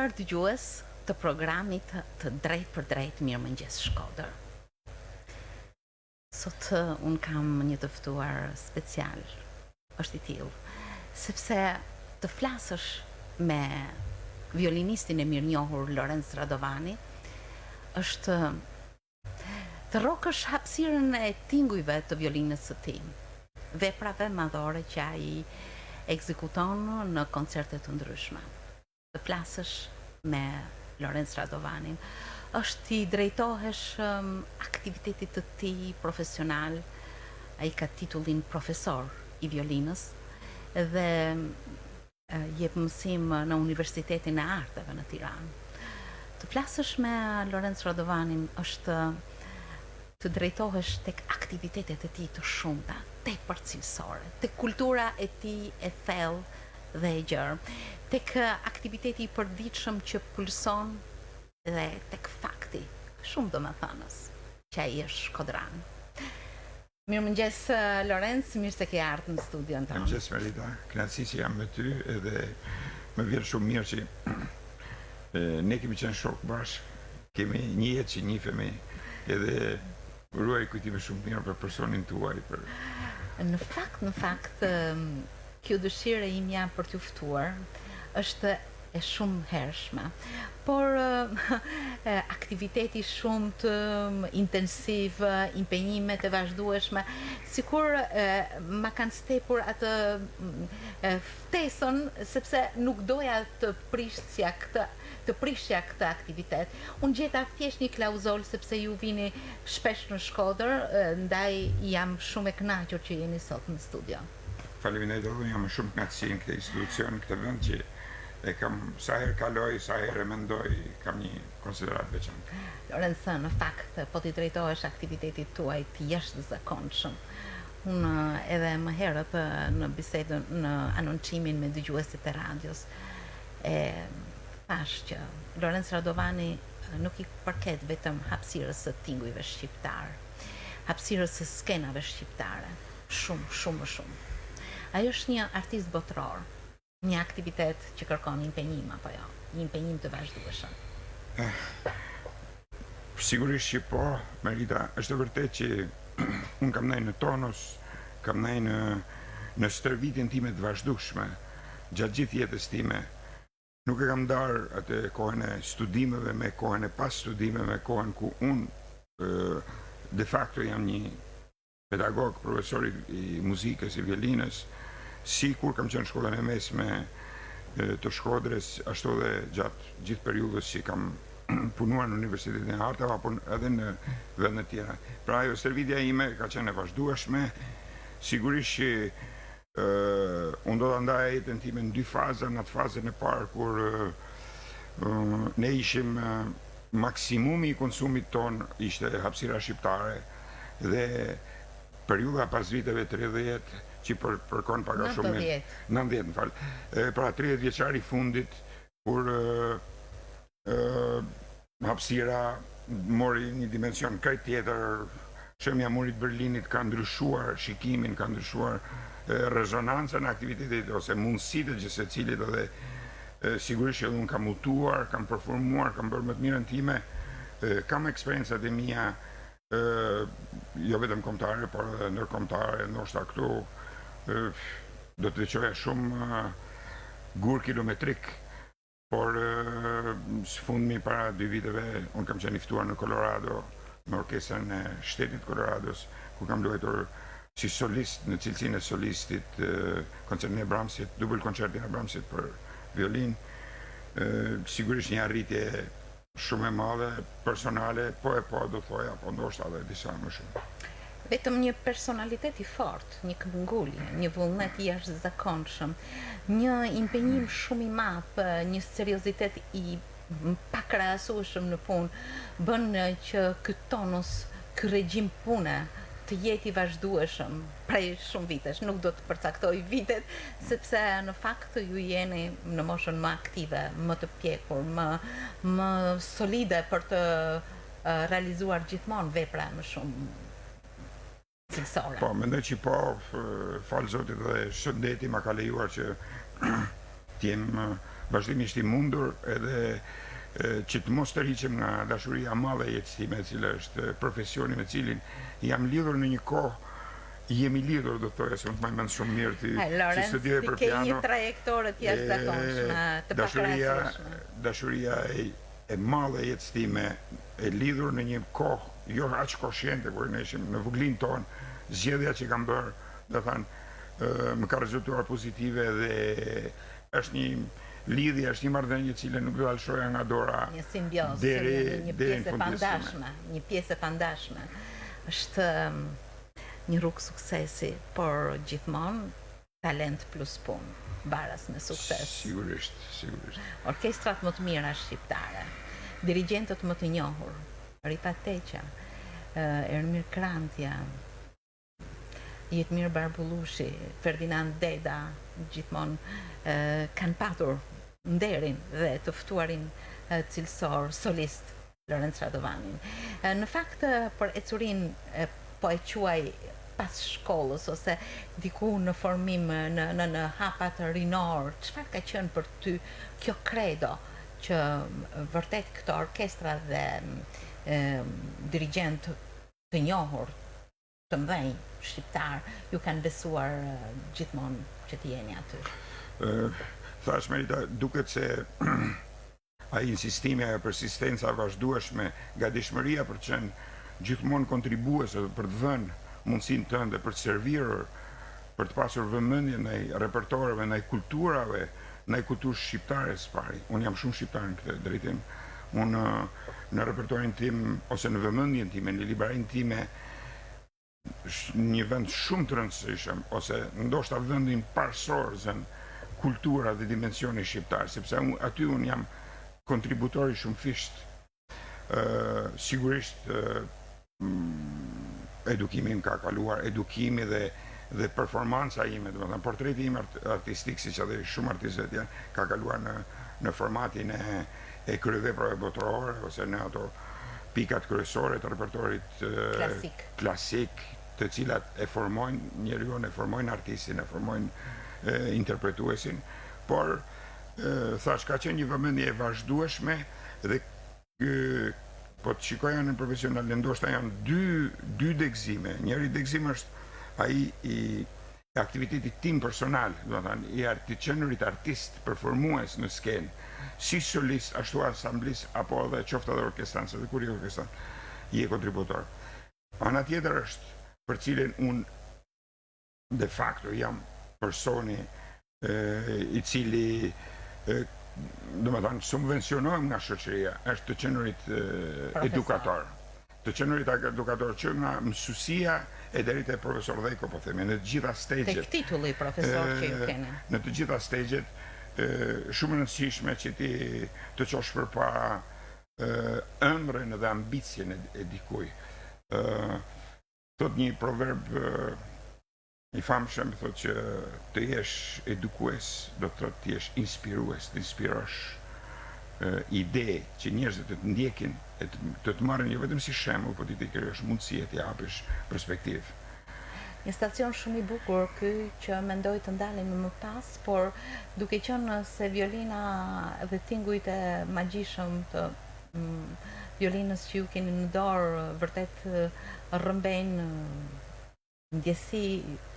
nderuar dëgjues të programit të Drejt për Drejt Mirëmëngjes Shkodër. Sot unë kam një të ftuar special, është I tillë, sepse të flasësh me violinistin e mirënjohur Lorenz Radovani është të rrokësh hapësirën e tingujve të violinës së tij, veprave madhore që ai ekzekuton në koncerte të ndryshme. Të flasësh me Lorenz Radovanin është t'i drejtohesh aktivitetit të tij profesional. Ai ka titullin profesor I violinës dhe jep mësim në Universitetin e Arteve në Tiranë. Të flasësh me Lorenz Radovanin është të drejtohesh tek aktivitetet e tij të shumta, tepër cilësore, tek kultura e tij e thellë dhe e gjerë, tek aktiviteti I përditshëm që pulson dhe tek fakti, shumë domethënës, që ai është shkodran. Mirëmëngjes Lorenz, mirë se ke ardhur në studion tonë. Mirëmëngjes Merita, kënaqësi që jam me ty edhe më vjen shumë mirë që ne kemi qenë shok bashkë, kemi një jetë që njihemi edhe ruaj kujtime shumë mirë për personin tuaj. Në fakt, kjo dëshirë imja për t'ju ftuar është e shumë hershme, por aktiviteti shumë të intensiv, impenjimet e vazhdueshme, sikur ma kanë stepur atë ftesën, sepse nuk doja të prishja këtë aktivitet. Unë gjeta thjesht një klauzol sepse ju vini shpesh në Shkodër, ndaj jam shumë e kënaqur që jeni sot në studio. Faleminderit, unë jam shumë kënaqësi në këtë institucion, këtë vend që e kam sa herë kaloj, sa herë mendoj, kam një konsiderat veçantë. Lorenz, në fakt, po t'i drejtohesh aktivitetit tuaj të jashtëzakonshëm. Unë edhe më herët në bisedën, në anoncimin me dëgjuesit e radios, thash që Lorenz Radovani nuk I përket vetëm hapësirës së tingujve shqiptar, hapësirës së skenave shqiptare, shumë më shumë. Ai është një artist botror, një aktivitet që kërkon impenjim apo jo, një impenjim të vazhdueshëm. Sigurisht që po, Merita, është vërtet që unë kam nejë në tonus, kam nejë në stërvitin time të vazhdueshme, gjatë gjithë jetës time. Nuk e kam darë atë kohën e studimeve me kohën e pas studimeve, me kohën ku unë de facto jam një pedagog, profesor I muzikës, I violinës, si kur kam qenë shkollën e mesme të Shkodrës, ashtu dhe gjatë gjithë periudhës që kam punuar në Universitetin e Arteve, apo edhe në vende tjera. Pra ajo stërvitja ime ka qenë e vazhdueshme, sigurisht që unë do të ndaj jetën time në 2 faza, në atë fazën e parë kur ne ishim maksimumi I konsumit ton ishte hapësira shqiptare dhe periudha pas viteve 30 që përkon paka shumë 90, më falë. Pra 30 vjeçari fundit kur hapësira mori një dimension krejt tjetër, shemja murit Berlinit ka ndryshuar shikimin, ka ndryshuar rezonancën e aktivitetit ose mundësitë që secilit edhe sigurisht që unë kam mutuar, kam performuar, kam bërë më të mirën time, kam eksperiencat e mia jo vetëm kombëtare, por edhe ndërkombëtare, ndoshta këtu do të veçoja shumë gur kilometrik, por së fundmi para 2 viteve unë kam qenë I ftuar në Colorado me orkestrën e shtetit Colorados, ku kam luajtur si solist në cilësinë e solistit koncertin e Brahmsit, dubël koncertin e Brahmsit për violin. Sigurisht një arritje shumë e madhe, personale, po do thoja, po ndoshta edhe disa më shumë. Vetëm një personalitet I fortë, një këmbëngulje, një vullnet I jashtëzakonshëm, një impenjim shumë I madh, një seriozitet I pakrahasueshëm në punë, bën që ky tonus, ky regjim pune të jetë I vazhdueshëm prej shumë vitesh. Nuk do të përcaktoj vitet, sepse në fakt ju jeni në moshën më aktive, më të pjekur, më solide për të realizuar gjithmonë vepra më shumë cilësore. Po, mendoj që po, falë Zotit dhe shëndeti ma ka lejuar që t'jem vazhdimisht I mundur edhe që të mos të rriqem nga dashuria madhe e jetës time, e cila është profesioni me cilin jam lidhur në një kohë, jemi lidhur, do të thoya, se unë të majmend shumë mirë që studioj për piano. Ke një trajektore të jashtëzakonshme, të pakrahasueshme. Dashuria e madhe e jetës time e lidhur në një kohë, jo aq koshjente, kur ne ishim në voglin tonë, zgjedhja që kam bërë, do thënë, më ka rezultuar pozitive dhe është një lidhje, është një marrëdhënie e cila nuk do ta lëshoja nga dora. Një simbiozë, një pjesë e pandashme, një pjesë e pandashme. Është një rrugë suksesi, por gjithmonë talent plus punë, baras me sukses. Sigurisht. Orkestrat më të mira shqiptare, dirigjentët më të njohur, Rita Teqa, Ermir Krantja, Jetmir Barbullushi, Ferdinand Deda, gjithmonë kanë patur nderin dhe të ftuarin cilësor solist Lorenz Radovanin. Në fakt, për ecurin po e quaj pas shkollës ose diku në formim në hapat rinor, çfarë ka qenë për ty kjo credo që vërtet këto orkestra dhe dirigjent të njohur, të mëdhenj shqiptar, ju kanë besuar gjithmonë që të jeni aty? Thash, Merita, duket se ai insistimi, ajo persistenca vazhdueshme, gatishmëria për të qenë gjithmonë kontribuese për të dhënë mundësinë tënde për të servir, për të pasur vëmendje ndaj repertoreve, ndaj kulturave, ndaj kulturës shqiptare së pari. Unë jam shumë shqiptar në këtë drejtim. Unë në repertorin tim ose në vëmendjen time, në librarin time, një vend shumë të rëndësishëm, ose ndoshta vendin parsor zën kultura dhe dimensioni shqiptar, sepse aty unë jam kontributori shumë fisht. Sigurisht edukimi im ka kaluar, edukimi dhe performanca ime, domethënë portreti im artistik, siç edhe shumë artistët janë, ka kaluar në formatin e kryeveprave botërore ose në ato pikat kryesore të repertorit klasik, të cilat e formojnë njeriu, e formojnë artistin, e formojnë interpretuesin, por thash, ka qenë një vëmendje e vazhdueshme dhe po të shikoja në profesional, ndoshta janë dy degëzime. Njëri degëzim është ai i aktivitetit tim personal, do të thënë, i të qenurit artist performues në skenë, si solist, ashtu ansamblist, apo edhe qoftë edhe orkestrant, se dhe kur i orkestrant, i e kontributor. Ana tjetër është për cilën unë de facto jam personi i cili domethënë subvencionohem nga shoqëria, është të qenurit edukator. Të qenurit edukator që nga mësuesia e deri te profesor Dhejko, po themi, në të gjitha stagjet. Tek titulli profesor që ju keni. Në të gjitha stagjet, shumë e rëndësishme që ti të qosh përpara ëndrrën dhe ambicien e dikujt. Thot një proverb i famshëm, thot që të jesh edukues, do të thotë të jesh inspirues, të inspirosh ide që njerëzit të ndjekin, të marrin jo vetëm si shembull, por ti të krijosh mundësi të japësh perspektivë. Një stacion shumë i bukur ky që mendoj të ndalemi më pas, por duke qenë se violina dhe tingujt e magjishëm të violinës që ju keni në dorë vërtet rrëmbejnë ndjesi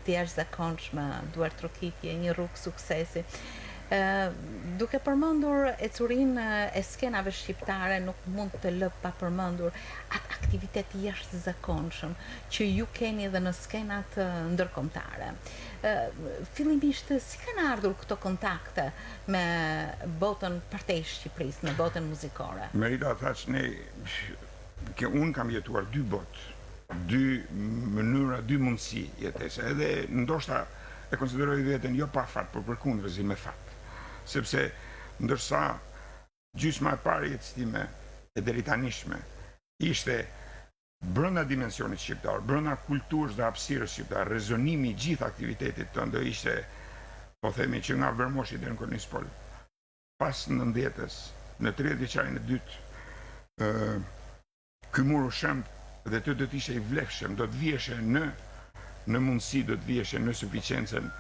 të jashtëzakonshme, duar trokitje, një rrugë suksesi. Duke përmendur ecurinë e skenave shqiptare, nuk mund të lë pa përmendur atë aktivitet jashtëzakonshëm që ju keni edhe në skenat ndërkombëtare. Fillimisht, si kanë ardhur këto kontakte me botën partej Shqipërisë, me botën muzikore? Merita, thash, unë kam jetuar dy botë, dy mënyra, dy mundësi jetese, edhe ndoshta e konsideroj veten jo pa fat, por përkundërzi me fat. Sepse ndërsa gjysma e parë jetës time e deritanishme ishte brenda dimensionit shqiptar, brenda kulturës dhe hapësirës shqiptare, rezonimi i gjithë aktivitetit tënd ishte, po themi, që nga Vermoshi deri në Kornispol. Pas 90-s, në 30 vjeçarin e dytë, ky mur u shëmb dhe të do të ishe i vlefshëm, do të vieshe në mundësi, do të vieshe në suficiencën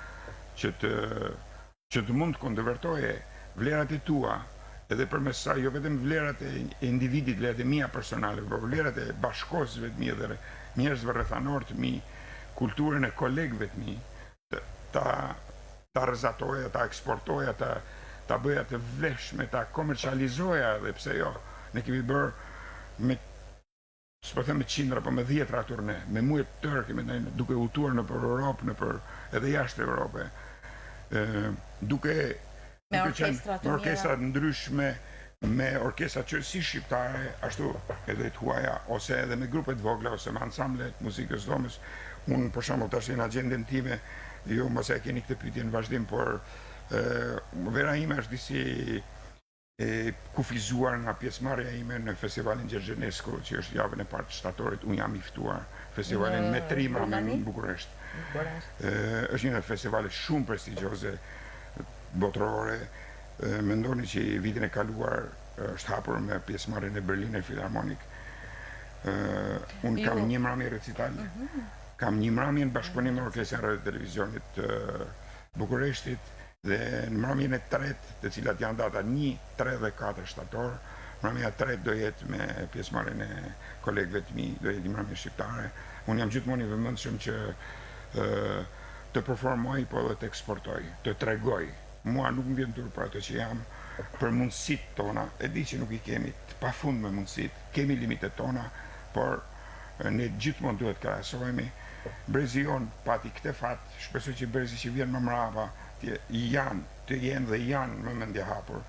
që të mund të konvertoje vlerat e tua, edhe përmes saj, jo vetëm vlerat e individit, vlerat e mia personale, por vlerat e bashkosëve të mi dhe njerëzve rrethanor të mi, kulturën e kolegëve të mi, ta rrezatoja, ta eksportoja, ta bëja të vlefshme, ta komercializoja, dhe pse jo, ne kemi bërë me s'po them me qindra, po me 10 turne, me muaj të tërë kemi duke udhëtuar nëpër Europë, edhe jashtë Europe, duke me orkestra të orkestra të ndryshme, me orkestra që si shqiptare, ashtu edhe të huaja, ose edhe me grupe të vogla, ose me ansamble të muzikës dhomës. Unë, për shembull, tash në agjendën time, ju mos e keni këtë pyetje në vazhdim, por vera ime është disi kufizuar nga pjesëmarrja ime në festivalin Gjergjenesku, që është javën e parë shtatorit. Unë jam i ftuar festivalin me Trima në Bukuresht. Është një festival shumë prestigjioze botërore. Mendoni që vitin e kaluar është hapur me pjesëmarrjen e Berliner Philharmonic. Unë kam një mramje recital, kam një mramje në bashkëpunim me Orkestrën Radio Televizionit të Bukureshtit, dhe në mramjen e tretë, të cilat janë data 1, 3 dhe 4 shtator, mramja e tretë do jetë me pjesëmarrjen e kolegëve të mi, do jetë një mramje shqiptare. Unë jam gjithmonë i vëmendshëm që të performoj, po edhe të eksportoj, të tregoj. Mua nuk më vjen turp për ato që jam, për mundësitë tona, e di që nuk i kemi të pafund me mundësitë, kemi limitet tona, por ne gjithmonë duhet krahasohemi. Brezi jon pati këtë fat, shpresoj që brezi që vjen më mrapa të jenë dhe janë më mendje hapur,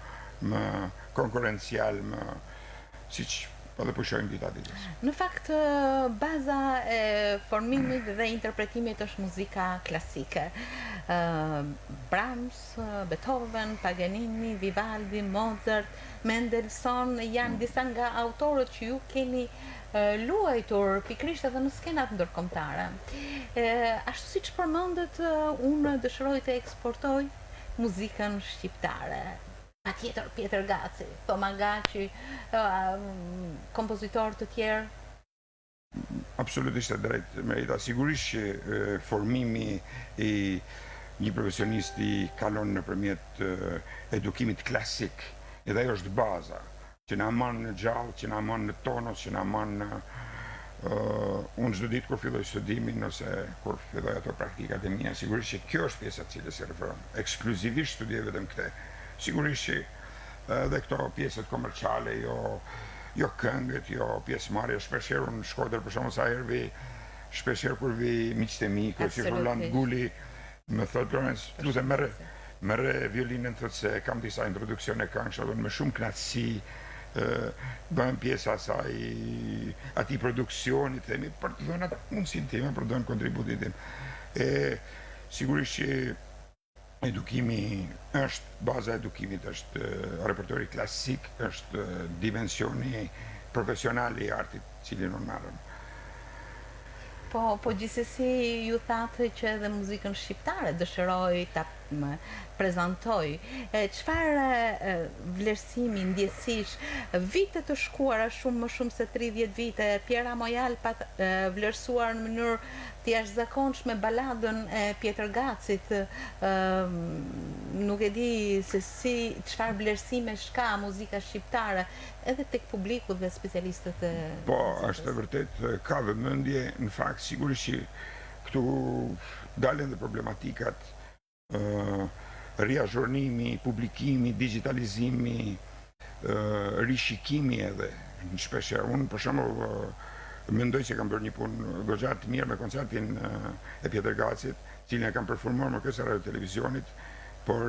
më konkurencial, më siç po dhe pushojmë dita ditës. Në fakt, baza e formimit dhe interpretimit është muzika klasike. Brahms, Beethoven, Paganini, Vivaldi, Mozart, Mendelssohn janë disa nga autorët që ju keni luajtur pikrisht edhe në skenat ndërkombëtare. Ashtu siç përmendet, unë dëshiroj të eksportoj muzikën shqiptare. Patjetër Pjetër Gaci, Toma Gaçi, kompozitorë të tjerë. Absolutisht e drejtë, Merita. Sigurisht që formimi i një profesionisti kalon nëpërmjet edukimit klasik, edhe ajo është baza, që na mban në gjallë, që na mban në tonos, që na mban në unë çdo ditë kur filloj studimin ose kur filloj ato praktikat e mia, sigurisht që kjo është pjesa e cilës i referon. Ekskluzivisht studioj vetëm këtë. Sigurisht që edhe këto pjesët komerciale, jo këngët, jo pjesëmarrja, shpeshherë unë në Shkodër për shembull sa herë vi, shpeshherë kur vi miqtë e mi, që Roland Guli më thotë Lorenz, lutem merre violinën, thotë se kam disa introduksione këngësh, edhe me shumë kënaqësi bëhem pjesa asaj atij produksionit, themi, për të dhënë mundësinë time, për të dhënë kontributin tim. Sigurisht që edukimi është, baza e edukimit është repertori klasik, është dimensioni profesional i artit cilin unë marrëm. Po gjithsesi ju thatë që edhe muzikën shqiptare dëshiroj ta prezantoj. Çfarë vlerësimi ndjesish vitet të shkuara, shumë më shumë se 30 vite, Piera Mojal pa vlerësuar në mënyrë të jashtëzakonshme baladën e Pjetër Gacit, nuk e di se si çfarë vlerësimesh ka muzika shqiptare edhe tek publiku dhe specialistët e Po, është e vërtet, ka vëmendje, në fakt sigurisht që këtu dalen dhe problematikat riazhornimi, publikimi, digitalizimi, rishikimi edhe në shpeshherë. Unë për shembull mendoj se kam bërë një punë goxha të mirë me koncertin e Pjetër Gacit, cilin e kam performuar me Orkestrën e Radio Televizionit, por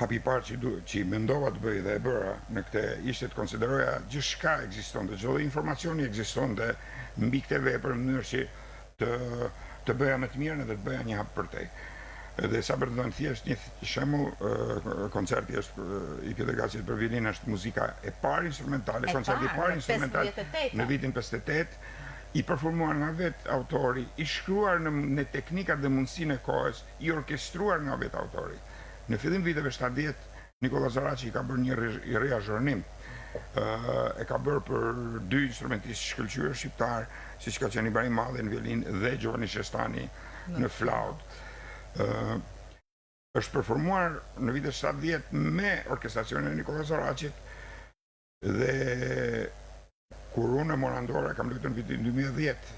hapi i parë që mendova të bëj dhe e bëra në këtë ishte të konsideroja gjithçka ekzistonte, çdo informacioni ekzistonte mbi këtë vepër në mënyrë që të bëja më të mirën dhe të bëja një hap përtej. Dhe sa për të dhënë thjesht një shembull, koncerti është i Pjetër Gacit për violin është muzika e parë instrumentale, koncerti i parë instrumental në vitin 58, i performuar nga vetë autori, i shkruar në teknikat dhe mundësinë e kohës, i orkestruar nga vetë autori. Në fillim viteve 70, Nikola Zoraçi ka bërë një riazhornim. E ka bërë për 2 instrumentistë shkëlqyer shqiptar, siç ka qenë Ibrahim Malli në violin dhe Giovanni Shestani në flaut. është performuar në vitet 70 me orkestracionin e Nikola Zoracit dhe kur unë morandora kam luajtur në vitin 2010,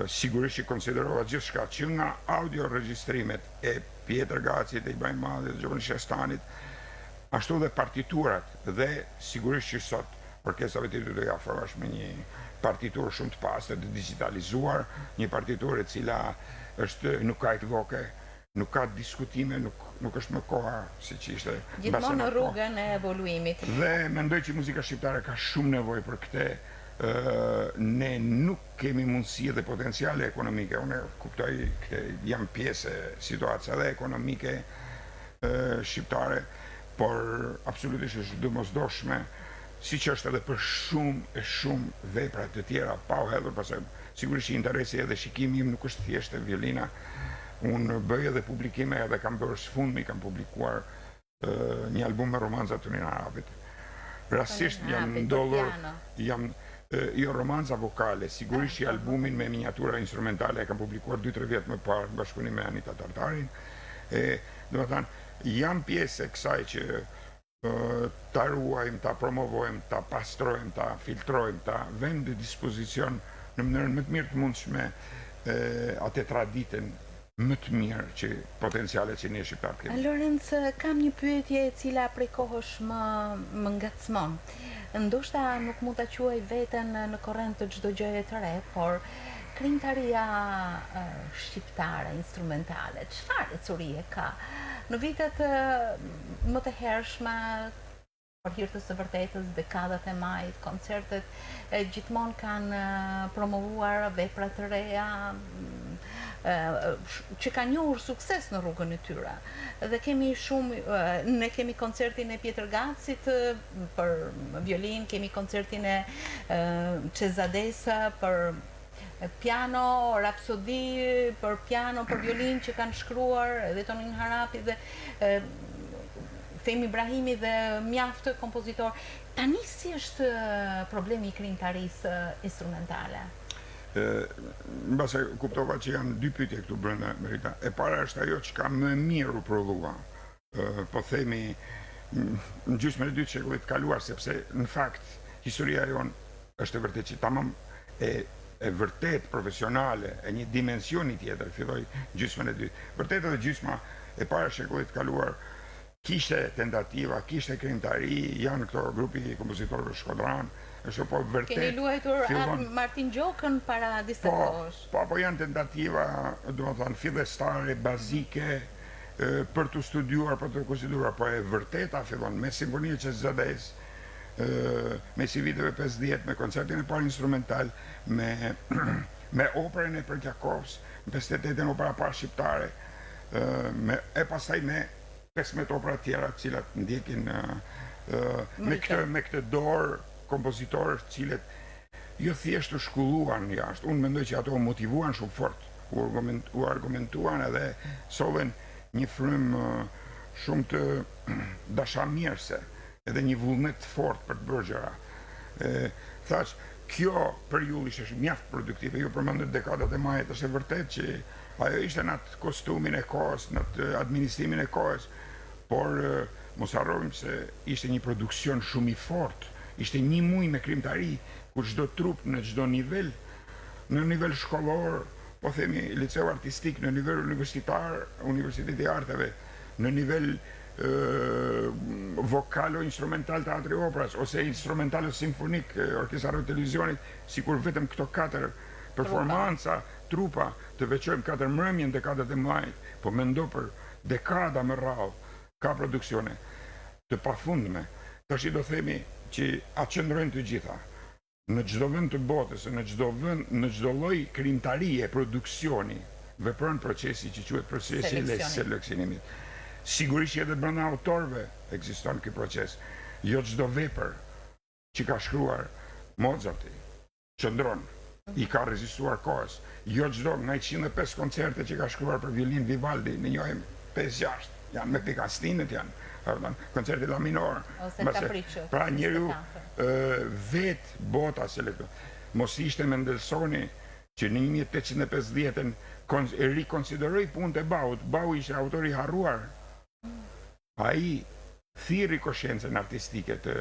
sigurisht që konsiderova gjithçka që nga audio regjistrimet e Pjetër Gacit, e Ibrahim Madhit, Giovanni Shestanit, ashtu dhe partiturat dhe sigurisht që sot orkestrave të do ja afrohesh me një partiturë shumë të pastër, të digitalizuar, një partiturë e cila nuk ka ekivoke, nuk ka diskutime, nuk është më koha si që ishte gjithmonë në rrugën e evoluimit. Dhe mendoj që muzika shqiptare ka shumë nevojë për këtë. Ne nuk kemi mundësi dhe potenciale ekonomike. Unë kuptoj këtë, jam pjesë e situatës edhe ekonomike shqiptare, por absolutisht është domosdoshme, siç është edhe për shumë vepra të tjera pa u hedhur pasaj. Sigurisht që interesi edhe shikimi im nuk është thjesht e violina. Unë bëj edhe publikime edhe kam bërë sfundmi, kam publikuar një album me romanca të Tonin Arapit. Rastisht jam ndodhur, jo romanca vokale, sigurisht që albumin me miniatura instrumentale e kam publikuar 2-3 vjet më parë në bashkëpunim me Anita Tartarin. Do të thënë, jam pjesë e kësaj që ta ruajmë, ta promovojmë, ta pastrojmë, ta filtrojmë, ta vëmë në dispozicion në mënyrën më të mirë të mundshme atë traditën më të mirë që potencialet që ne shqiptarët kemi. Lorenz, kam një pyetje e cila prej kohësh më ngacmon. Ndoshta nuk mund ta quaj veten në korrent të çdo gjëje të re, por krijimtaria shqiptare instrumentale, çfarë ecurie ka? Në vitet më të hershme, për hir të së vërtetës, dekadat e majit, koncertet gjithmonë kanë promovuar vepra të reja që ka njohur sukses në rrugën e tyre. Dhe kemi ne kemi koncertin e Pjetër Gacit për violin, kemi koncertin e Cezades për piano, Rapsodi për piano, për violin që kanë shkruar edhe Tonin Harapi dhe Fehmi Ibrahimi dhe mjaft kompozitor. Tani si është problemi i krijimtarisë instrumentale? Mbase kuptova që janë dy pyetje këtu brenda, Merita. E para është ajo që ka më mirë u prodhua. Po themi në gjysmën e dytë të shekullit të kaluar, sepse në fakt historia jon është e vërtetë që tamam e vërtet profesionale e një dimensioni tjetër filloi gjysmën e dytë. Vërtet edhe gjysma e para e shekullit të kaluar kishte tentativa, kishte krijimtari, janë këto grupi kompozitorëve Shkodran, është po vërtet. Keni luajtur Martin Gjokën para disa kohësh. Po janë tentativa, do të thënë fillestare, bazike për të studiuar, për të konsideruar, po e vërteta fillon me simfoninë e Cezades, me si viteve 50, me koncertin e parë instrumental, me operën e Përkjakovs, me 58 opera parë shqiptare, e pastaj me 15 opera tjera cilat ndjekin me këtë dorë kompozitorë cilët jo thjesht u shkolluan jashtë. Unë mendoj që ato motivuan shumë fort, u argumentuan edhe sollen një frymë shumë të dashamirëse, edhe një vullnet fort për të bërë gjëra. Thash, kjo periudhë ishte mjaft produktive, ju përmendët dekadat e majit, është e vërtet që ajo ishte në atë kostumin e kohës, në atë administrimin e kohës, por mos harrojmë se ishte një produksion shumë i fortë, ishte një muaj me krijimtari, ku çdo trup në çdo nivel, në nivel shkollor, po themi liceu artistik, në nivel universitar, Universiteti i Arteve, në nivel vokalo instrumental teatri operas, ose instrumental simfonik, orkestra e televizionit, sikur vetëm këto 4 performanca, trupa, të veçojmë 4 mbrëmjen dekadat e majit, po mendo për dekada me radhë, ka produksione të pafundme. Tash do themi që atë qëndrojnë të gjitha. Në çdo vend të botës, në çdo lloj krijimtarie, produksioni, vepron procesi që quhet procesi i seleksionimit. Sigurisht që edhe brenda autorëve ekziston ky proces. Jo çdo vepër që ka shkruar Mozarti qëndron, i ka rezistuar kohës. Jo çdo nga 105 koncerte që ka shkruar për violin Vivaldi, ne njohim 5-6. Janë me pikastinët janë, koncerti la minor. Ose Capriccio. Pra njeriu vetë bota selekton. Mos ishte Mendelssohni që në 1850-ën e rikonsideroi punët e Baut. Bau ishte autor i harruar ai thirri koshencën artistike të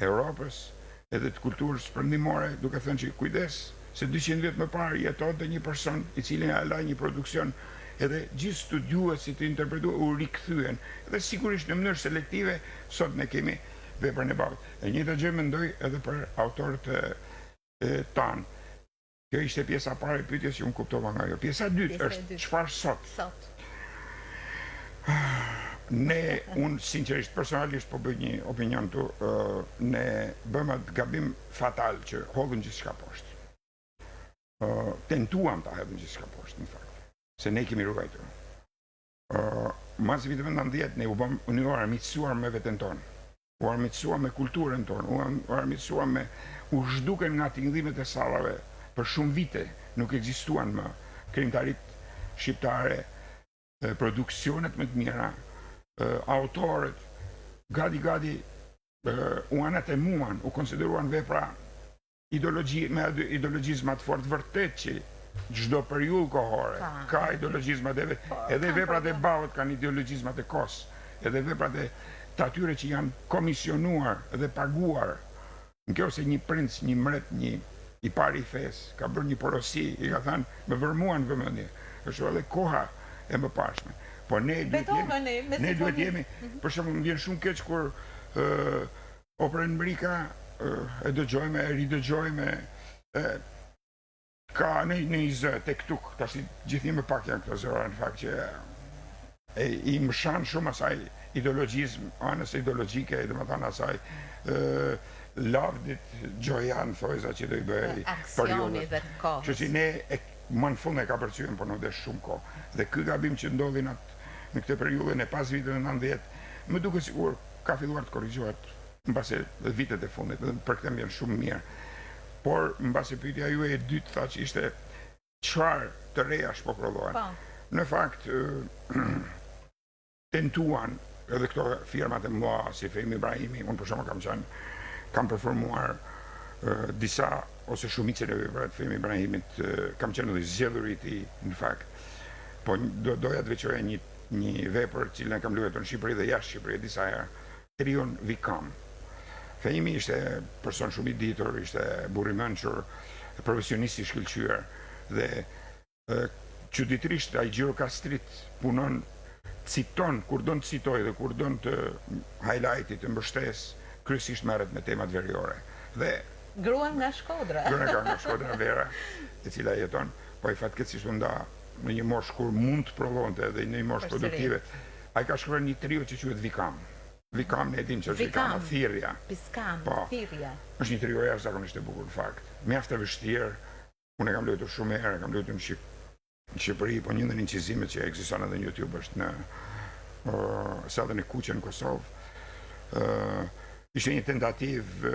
Europës edhe të kulturës perëndimore, duke thënë që kujdes, se 200 vjet më parë jetonte një person i cili na la një produksion edhe gjithë studiuesit të interpretuar u rikthyen. Dhe sigurisht në mënyrë selektive sot ne kemi veprën e babit. E njëjta gjë mendoj edhe për autorët tanë. Kjo ishte pjesa e parë e pyetjes që unë kuptova nga ajo. Pjesa e dytë është çfarë sot? Unë sinqerisht personalisht po bëj një opinion tu, ne bëmë atë gabim fatal që hodhëm gjithçka poshtë. Tentuam ta hedhim gjithçka poshtë në fakt, se ne kemi ruajtur. Mas viteve 90 ne u armiqësuar me veten tonë. U armiqësuar me kulturën tonë, u armiqësuar me u zhduken nga tingëllimet e sallave. Për shumë vite nuk ekzistuan më krimtarit shqiptare, produksionet më të mira, autorët, gati u anatemuan, u konsideruan vepra me ideologjizma të fortë, vërtet që çdo periudhë kohore ka ideologjizma edhe veprat e bavët kanë ideologjizmat e kos, edhe veprat e të atyre që janë komisionuar dhe paguar. Në kjo se një princ, një mret, një i pari i fes, ka bërë një porosi, i ka thënë, me vërmuan vëmendje. Është edhe koha e mëparshme. Po ne duhet jemi, për shembull, më vjen shumë keq kur operën Mrika e dëgjojme, e ridëgjojme, ka në një zë, tek tuk, tash gjithë më pak janë këto zëra, në fakt që i mshan shumë asaj ideologjizm, anës ideologjike, dhe më thënë asaj lavdit Gjojan, thojza që do i bëj aksioni dhe të kohës. Që që ne më në fund e ka përcyën, por nuk dhe shumë kohë. Dhe ky gabim që ndodhin në këtë periudhën e pas viteve 90, më duket sikur ka filluar të korrigjohet mbase vitet e fundit, dhe për këtë më vjen shumë mirë. Por mbase pyetja juaj e dytë tha që ishte çfarë të reja shpoprodhohen. Në fakt tentuan edhe këto firmat e mëdha si Fehmi Ibrahimi, unë për shembull kam performuar disa ose shumicën e veprave të Fehmi Ibrahimit, kam qenë edhe zgjedhur i tij në fakt. Po doja të veçoja një vepër që ne kam luajtur në Shqipëri dhe jashtë Shqipërisë disa herë, trion Vikam. Fehmi ishte person shumë i ditur, ishte burr i mençur, profesionist i shkëlqyer dhe çuditërisht ai Gjirokastrit punon, citon kur don të citoj dhe kur don të highlighti, të mbështes, kryesisht merret me temat veriore. Dhe gruan nga Shkodra. Gruan nga Shkodra Vera, e cila jeton, po i fatkeqësisht u nda në një moshë kur mund të prodhonte dhe në një moshë produktive. Ai ka shkruar një trio që quhet Vikam. Vikam ne dim që është Vikam, thirrja. Piskan, thirrja. Është një trio jashtëzakonisht e bukur në fakt. Mjaft e vështirë. Unë e kam luajtur shumë herë, kam luajtur në Shqipëri, po një ndër incizimet që ekziston edhe në YouTube është në Sallën e Kuqe në Kosovë. Ishte një tentativë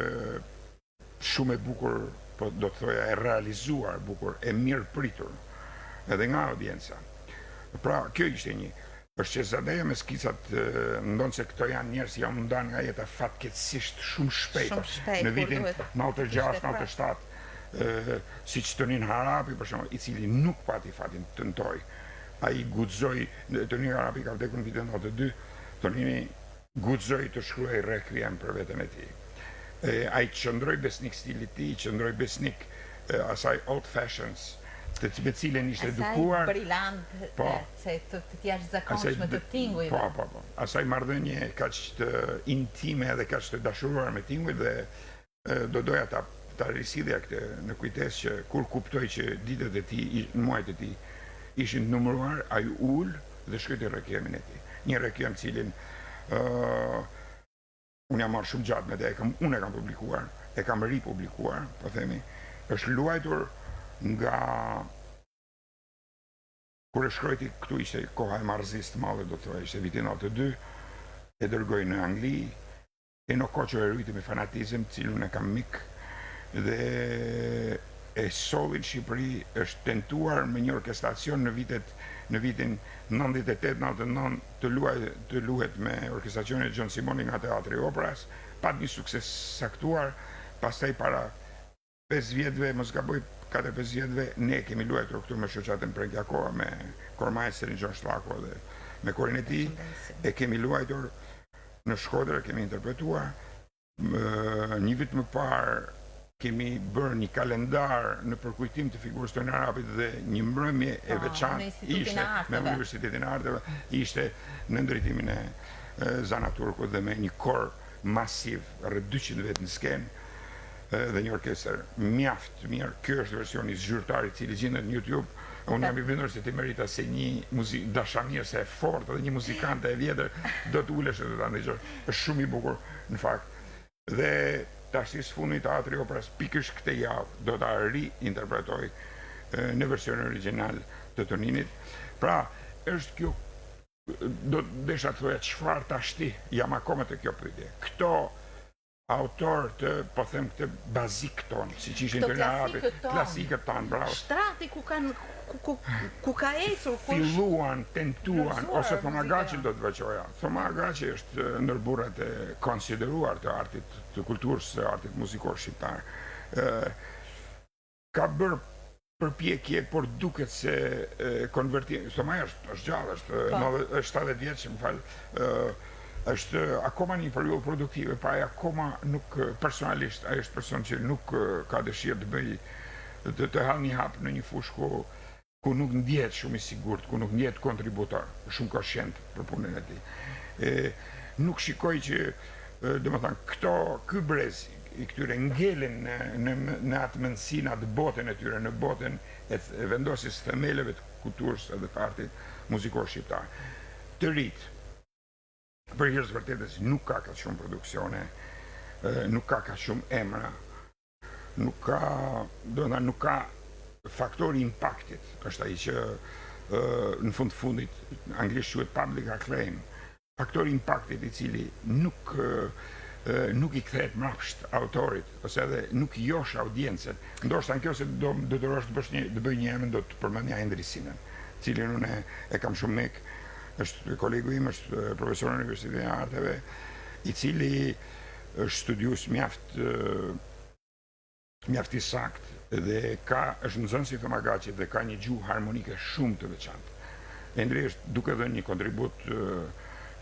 shumë e bukur, po do të thoja e realizuar, bukur, e mirë pritur, edhe nga audienca. Pra, kjo ishte një. Është që zadeja me skicat, ndonë se këto janë njerës janë mundan nga jeta fatkeqësisht shumë shpejt. Në vitin 96-97, si që Tonin Harapi, për shembull, i cili nuk pati fatin të nëtoj. Ai guxoi, Tonin Harapi ka vdekur në vitin 92, Tonini guxoi të shkruaj requiem për veten e tij. Ai qëndroi besnik stilit tij, qëndroi besnik asaj old fashions, të cilën ishte edukuar. Asaj brillante, se të jashtëzakonshme të tingujve. Po. Asaj marrëdhënie kaq të intime dhe kaq të dashuruar me tingujt dhe do doja ta risidhja këtë në kujtesë që kur kuptoj që ditët e tij, muajt e tij ishin të numëruar, ai ul dhe shkruaj requiemin e tij. Një requiem cilin unë jam marrë shumë gjatë me te, unë e kam publikuar, e kam ripublikuar, po themi, është luajtur nga kur e shkrojti këtu ishte koha e marrëzisë të madhe, do të thoya, ishte vitin 82, e dërgoj në Angli, e në koqo e rriti me fanatizëm, cilun e kam mik, dhe e solli në Shqipëri, është tentuar me një orkestracion në vitin 98-99 të luhet me orkestracionin e John Simoni nga Teatri Operas, pat një sukses saktuar, pastaj para 5 vjetëve, mos gaboj 4-5 vjetëve, ne kemi luajtur këtu me shoqatën Prekjakova, me kormaestrin Gjon Shtllako dhe me korin e tij, e kemi luajtur në Shkodër kemi interpretuar, një vit më parë kemi bërë një kalendar në përkujtim të figurës Tony Arapit dhe një mbrëmje e veçantë ishte me Universitetin e Arteve, ishte në ndërtimin e Zana Turku dhe me një kor masiv, rreth 200 vetë në skenë dhe një orkestër mjaft mirë. Ky është versioni zyrtar i cili gjendet në YouTube. Unë jam i bindur se ti merita se një dashamirë se e fortë dhe një muzikante e vjetër do të ulesh dhe ta ndëgjosh. Është shumë i bukur në fakt. Dhe tash sfuni teatri operas pikërisht këtë javë do ta riinterpretoj në versionin origjinal të Toninit. Pra, është kjo do desha të thoja çfarë tashti jam akoma të kjo pyetje. Këto autor të, po them këtë bazik tonë, si që ishin të Arapit, klasikët tonë, bravo. Shtrati ku ka ecur, filluan, tentuan, ose Thoma Gaçi do të veçoja. Thoma Gaçi është ndër burrat e konsideruar të artit, të kulturës së artit muzikor shqiptar. Ka bërë përpjekje, por duket se konvertim, Thoma është gjallë, është 70 vjeç, më fal, është akoma një periudhë produktive, pa ai akoma nuk personalisht, ai është person që nuk ka dëshirë të bëj të hall një hap në një fushë ku nuk ndjehet shumë i sigurt, ku nuk ndjehet kontributor, shumë koshient për punën e tij. Nuk shikoj që, domethënë, ky brez i këtyre ngelen në atë mendsinë, atë botën e tyre, në botën e vendosjes themeleve të kulturës edhe të artit muzikor shqiptar. Të rit, për hirës vërtetës, nuk ka ka shumë produksione, nuk ka ka shumë emra, nuk ka faktori impaktit, është ai që në fundit, anglisht quhet public acclaim, faktori impaktit i cili nuk i kthehet mrapsht autorit, ose edhe nuk josh audiencën. Ndoshta në kjo se do të bëj një emër, do të përmendja Hendri Sinën, cilin unë e kam shumë mik. Është kolegu im, është profesor në Universitetin e Arteve, i cili është studius mjaft i sakt dhe është nxënës i Thoma Gaçit dhe ka një gjuhë harmonike shumë të veçantë. Hendri është duke dhënë një kontribut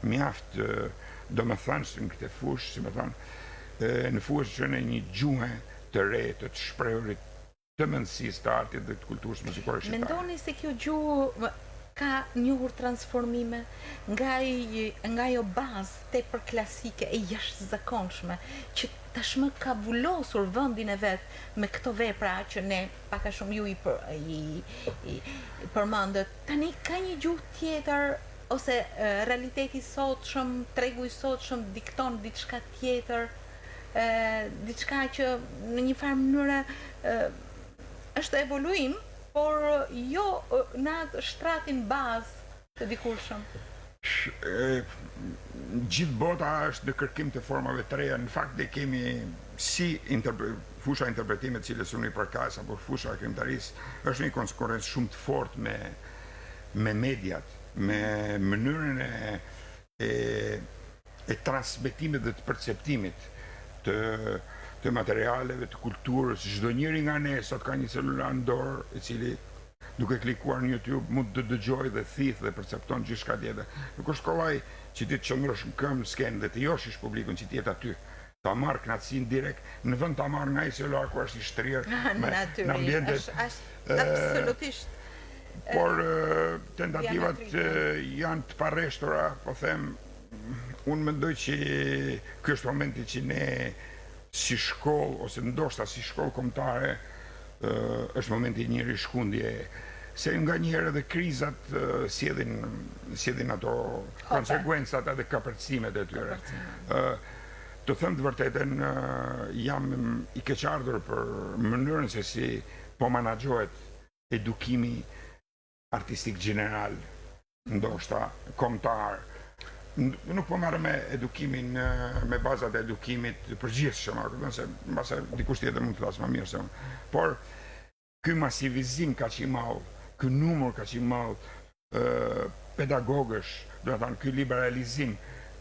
mjaft domethënës në këtë fushë, si më thonë, në fushën e një gjuhe të re, të shprehurit, të mendësisë të artit dhe të kulturës muzikore shqiptare. Mendoni se kjo gjuhë ka njohur transformime nga ajo bazë tepër klasike e jashtëzakonshme që tashmë ka vullosur vendin e vet me këto vepra që ne pak a shumë ju i përmendët. Tani ka një gjuhë tjetër ose realiteti i sotshëm, tregu i sotshëm dikton diçka tjetër, diçka që në një farë mënyrë është evoluim, por jo në atë shtratin bazë të dikurshëm. Gjithë bota është në kërkim të formave të reja. Në fakt ne kemi si fusha interpretimit cilës unë i përkas, apo fusha krimtarisë, është një konkurrencë shumë të fortë me mediat, me mënyrën e transmetimit dhe të perceptimit të materialeve, të kulturës. Çdo njeri nga ne sot ka një celular në dorë, i cili duke klikuar në YouTube mund të dëgjoj dhe thith dhe percepton gjithçka tjetër. Nuk është kollaj që ti të qëndrosh në këmbë skenë dhe të joshish publikun që ti jetë aty. Ta marrë knatësinë direkt, në vend ta marrë nga i celular ku është i shtrirë në ambientet. Absolutisht. Por tentativat janë të parreshtura, po them, unë mendoj që ky është momenti që ne si shkollë, ose ndoshta si shkollë kombëtare, është momenti i një rishkundje, se nga njëherë edhe krizat sjellin ato konsekuencat edhe kapërcimet e tyre. Të them të vërtetën, jam i keqardhur për mënyrën se si po menaxhohet edukimi artistik general, ndoshta kombëtar. Nuk po marrë me edukimin, me bazat e edukimit përgjithshëm, se mbase dikush tjetër mund të flasë më mirë se unë. Por ky masivizim kaq i madh, ky numër kaq i madh pedagogësh, do të thënë ky liberalizim,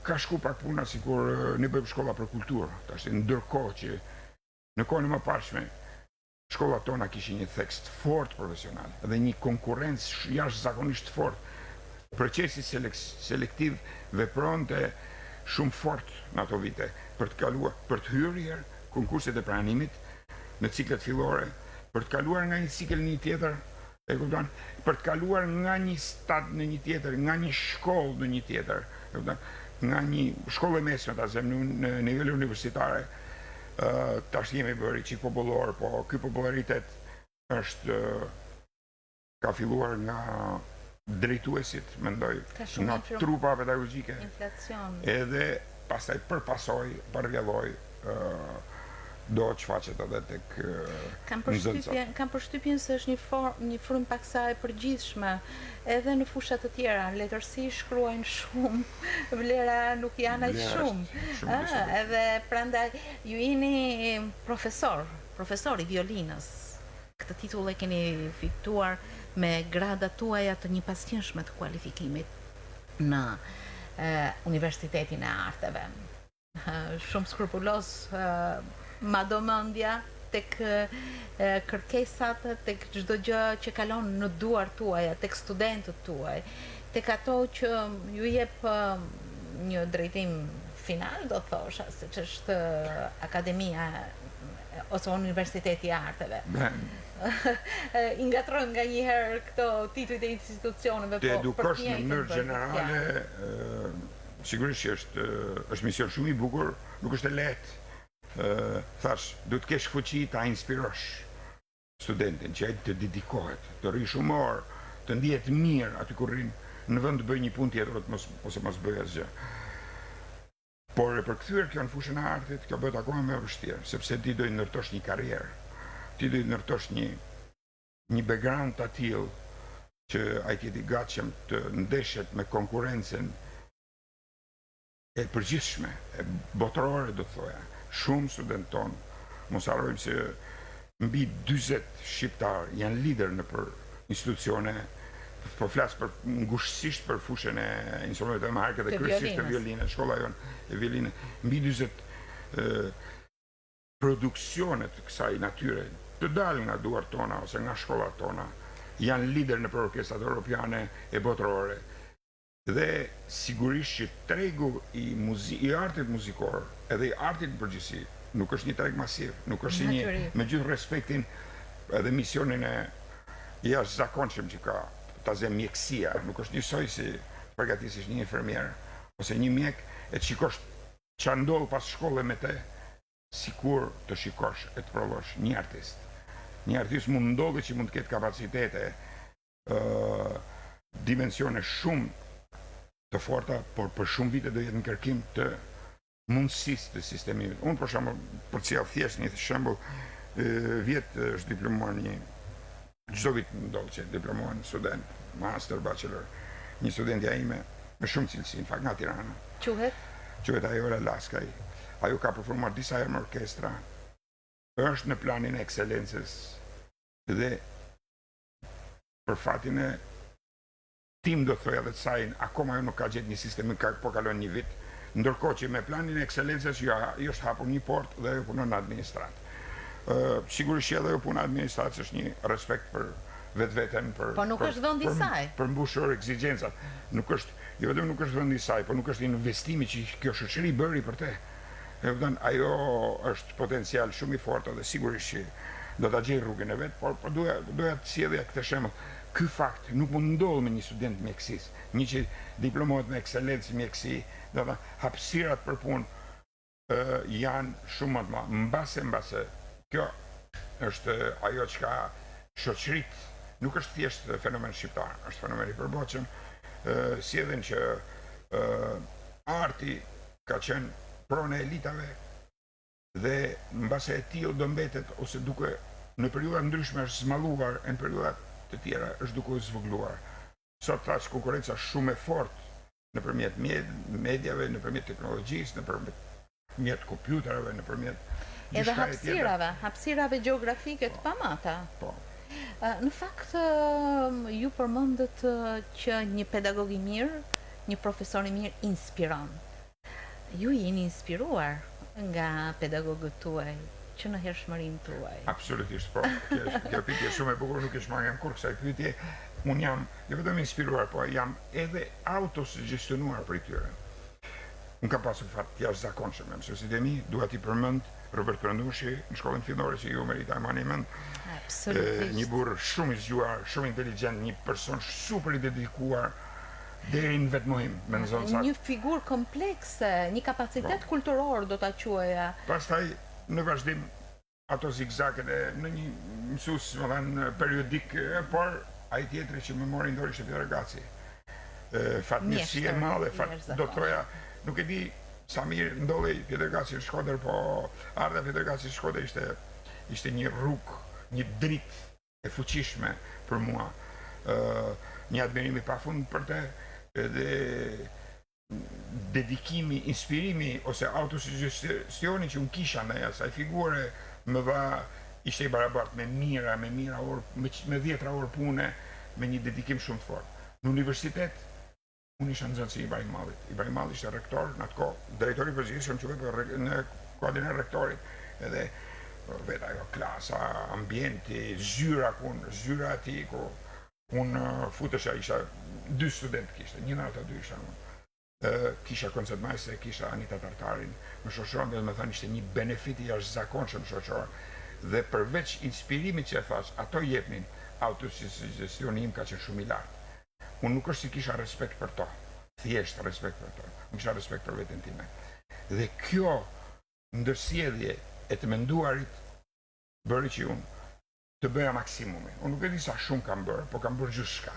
ka shku pak puna sikur ne bëjmë shkolla për kulturë. Tash ndërkohë që në kohën e mëparshme shkollat tona kishin një tekst fort profesional dhe një konkurrencë jashtëzakonisht fort. Procesi selektiv vepronte shumë fort në ato vite për të kaluar, për të hyrë konkurset e pranimit në ciklet fillore, për të kaluar nga një cikël në një tjetër, e kupton, për të kaluar nga një stad në një tjetër, nga një shkollë në një tjetër, e kupton, nga një shkollë e mesme ta them në nivel universitare, tash jemi bërë çik popullor, po ky popularitet është ka filluar nga drejtuesit, mendoj, nga trupa pedagogjike, edhe pastaj përpasoj, përvjelloj, do të shfaqet edhe tek nxënësat. Kam përshtypjen se është një frymë paksa e përgjithshme edhe në fusha të tjera. Letërsi shkruajnë shumë, vlera nuk janë aq shumë. Edhe prandaj ju jeni profesor i violinës. Këtë titull e keni fituar me gradat tuaja të një pasqyrshme të kualifikimit në Universitetin e Arteve. Shumë skrupulos, madomendja tek kërkesat, tek çdo gjë që kalon në duart tuaja, tek studentët tuaj, tek ato që ju jep një drejtim final, do thosha, siç është Akademia ose Universiteti i Arteve. I ngatrojmë nga njëherë këto titujt e institucioneve, po edukosh në mënyrë gjenerale, sigurisht që është mision shumë i bukur, nuk është e lehtë. Thash, du të kesh fuqi ta inspirosh studentin që ai të dedikohet, të rri shumë orë, të ndihet mirë aty kur rrin, në vend të bëj një punë tjetër ose mos bëj asgjë. Por e përkthyer kjo në fushën e artit, kjo bëhet akoma më e vështirë, sepse ti do të ndërtosh një karrierë, ti do të ndërtosh një background të tillë që ai të jetë i gatshëm të ndeshet me konkurrencën e përgjithshme, e botërore, do të thoja. Shumë student tonë, mos harrojmë se mbi 40 shqiptar janë lider në për institucione, po flas për ngushtësisht për fushën e instrumenteve të markë dhe kryesisht të violinës, shkolla jonë e violinës, mbi 40 produksione të kësaj natyre, të dalë nga duart tona ose nga shkollat tona, janë lider në për orkestrat europiane e botërore. Dhe sigurisht që tregu i artit muzikor edhe i artit përgjithësi nuk është një treg masiv, nuk është një, me gjithë respektin edhe misionin e jashtëzakonshëm që ka ta them mjekësia, nuk është njësoj si përgatisësh një infermier ose një mjek e të shikosh ç'a ndodh pas shkolle me te, sikur të shikosh e të provosh një artist. Një artist mund ndodhe që mund të ketë kapacitete, dimensione shumë të forta, por për shumë vite do jetë në kërkim të mundësisë të sistemit. Unë për shembull, për t'jell thjesht një shembull, vjet është diplomuar çdo vit ndodh që diplomohen student, master, bachelor, një studentja ime me shumë cilësi, në fakt nga Tirana. Quhet Ajola Laskaj. Ajo ka performuar disa herë në orkestra, është në planin e ekselencës dhe për fatin e tim do të thoja dhe të sajnë, akoma jo nuk ka gjetë një sistem, po kalon një vit, ndërkohë që me planin e ekselencës jo është hapur një port dhe jo punon në administrat. Sigurisht që edhe jo punon në administrat është një respekt për vetveten, po nuk është vendi i saj. Për mbushur ekzigjencat. Nuk është, jo vetëm nuk është vendi i saj, po nuk është investimi që kjo shoqëri bëri për te. Ajo është potencial shumë i fortë dhe sigurisht që do ta gjej rrugën e vet, por doja të sjellja këtë shembull. Ky fakt nuk mund ndodhë me një student mjekësisë, një që diplomohet me ekselencë mjekësi, do të hapësirat për punë janë shumë më të mëdha. Mbase, kjo është ajo çka shoqërit, nuk është thjesht fenomen shqiptar, është fenomen i përboqëm, sjellin që arti ka qenë pronë e elitave dhe mbase e tillë do mbetet ose duke në periudha ndryshme është zmalluar, në periudha të tjera është duke u zvogëluar. Sot thash konkurenca shumë e fortë nëpërmjet mediave, nëpërmjet teknologjisë, nëpërmjet kompjuterave, nëpërmjet edhe hapësirave gjeografike të pamata. Po. Në fakt ju përmendët që një pedagog i mirë, një profesor i mirë inspiron. Ju jeni inspiruar nga pedagogët tuaj që në hershmërinë tuaj. Absolutisht, po. Kjo pyetje shumë e bukur, nuk e shmangem kur kësaj pyetje. Unë jam jo vetëm inspiruar, po jam edhe autosuggestionuar për tyre. Unë kam pasur fat të jashtëzakonshëm me mësuesit e mi, dua t'i përmend Robert Prandushi në shkollën fillore që ju merita e mani mend. Një burr shumë i zgjuar, shumë inteligjent, një person super i dedikuar deri në vetmohim, me në zonë Një figurë komplekse, një kapacitet kulturor do ta quaja. Pastaj në vazhdim ato zigzaget e në një mësues, më thënë, periodik, por ai tjetri që më mori në dorë ishte Pjetër Gaci. Fatmirësi e madhe, do të thoja, nuk e di sa mirë ndolli Pjetër Gaci në Shkodër, po ardha Pjetër Gaci në Shkodër ishte një rrugë, një dritë e fuqishme për mua. Një admirim i pafund për te, edhe dedikimi, inspirimi ose autosugestioni që unë kisha në asaj figure më dha, ishte i barabart me mira orë, me 10 orë pune, me një dedikim shumë të fortë. Në universitet, unë isha nxënësi i Ibrahim Mallit. Ibrahim Malli ishte rektor në atë kohë, drejtori përgjithshëm që vetë në kuadrin e rektorit, edhe vetë ajo klasa, ambienti, zyra ati ku unë futesha, isha 2 studentë kishte, një në ata 2 isha unë. Kisha koncertmajse, kisha Anita Tartarin, më shoqëron dhe më thënë ishte një benefiti jashtëzakonshëm shoqëror. Dhe përveç inspirimit që e thash, ato jepnin, autosugestioni im ka qenë shumë i lartë. Unë nuk është si kisha respekt për to, thjesht respekt për to, unë kisha respekt për veten time. Dhe kjo ndërsjellje e të menduarit bëri që unë të bëja maksimumin. Unë nuk e di sa shumë kam bërë, po kam bërë gjithçka.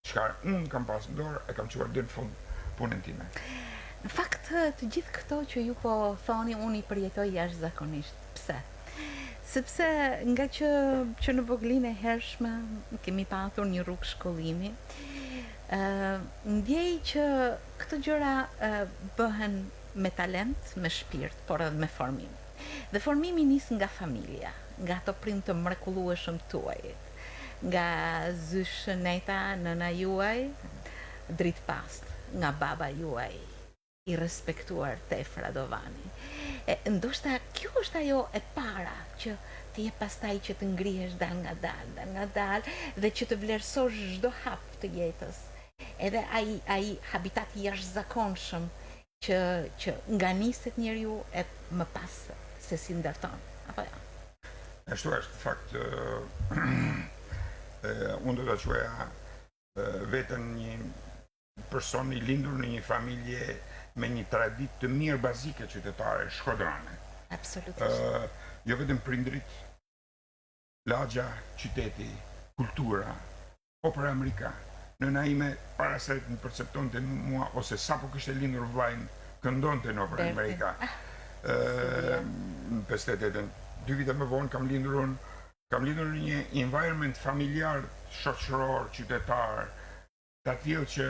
Çka unë kam pas në dorë e kam çuar deri në fund punën time. Në fakt, të gjithë këto që ju po thoni, unë i përjetoj jashtëzakonisht. Pse? Sepse nga që në voglin e hershme kemi patur një rrugë shkollimi, ndjej që këto gjëra bëhen me talent, me shpirt, por edhe me formim. Dhe formimi nis nga familja, nga ato prind të mrekullueshëm tuaj, nga zyshëneta, nëna juaj, dritë past, nga baba juaj, i respektuar Tefra Dovani. Ndoshta kjo është ajo e para që ti e pastaj që të ngrihesh dal nga dal, dhe që të vlerësosh çdo hap të jetës. Edhe ai habitat i jashtëzakonshëm që nga niset njeriu e më pas se si ndërton. Apo ja. Ashtu është, fakt, unë do të quaja vetën një person i lindur në një familje me një traditë të mirë bazike qytetare, shkodrane. Absolutisht. Jo vetëm prindrit, lagja, qyteti, kultura, opera Amerika. Nëna ime para se të më perceptonte mua, ose sa po kishte lindur vllajin, këndonte në opera Amerika. Në 58-ën, 2 vite më vonë kam lindur në një environment familjar, shoqëror, qytetar, të tillë që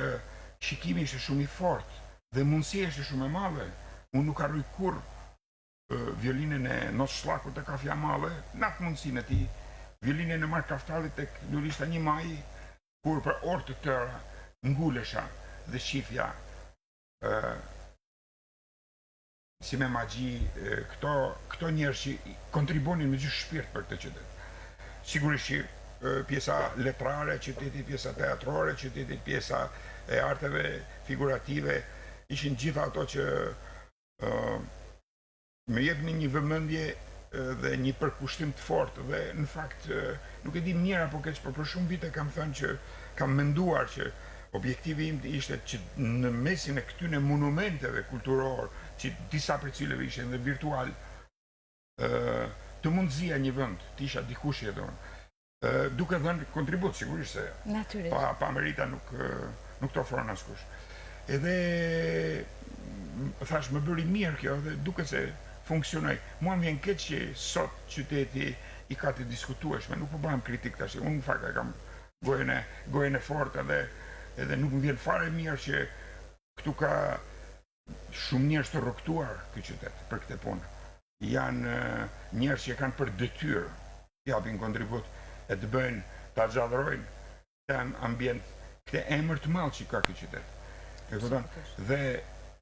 shikimi ishte shumë i fortë dhe mundësia ishte shumë e madhe. Unë nuk harroj kurrë violinën e Nos Shllakut të Kafja Malle, në atë mundësinë e tij, violinën e Mark Kaftallit tek Lulishta 1 Maj, kur për orë të tëra ngulesha dhe shifja si me magji këto njerëz që kontribuonin me gjithë shpirt për këtë qytet. Sigurisht që pjesa letrare e qytetit, pjesa teatrore e qytetit, pjesa e arteve figurative, ishin gjitha ato që më jepnin një vëmendje dhe një përkushtim të fortë, dhe në fakt nuk e di mirë apo keq, por për shumë vite kam thënë që kam menduar që objektivi im ishte që në mesin e këtyre monumenteve kulturor, që disa prej cilëve ishin dhe virtual, të mundëzia një vend, të isha dikush jeton, duke dhënë kontribut, sigurisht se pa merita nuk të ofron askush. Edhe thash, më bëri mirë kjo, dhe duke se funksionoj. Mua më vjen keq që sot qyteti i ka të diskutueshme, nuk po bëhem kritik tash. Unë në fakt e kam gojën e fortë, edhe nuk më vjen fare mirë që këtu ka shumë njerëz të rroktuar ky qytet për këtë punë. Janë njerëz që kanë për detyrë të japin kontribut e të bëjnë, ta xhallrojnë këtë ambient, këtë emër të madh që ka ky qytet. E kupton? Dhe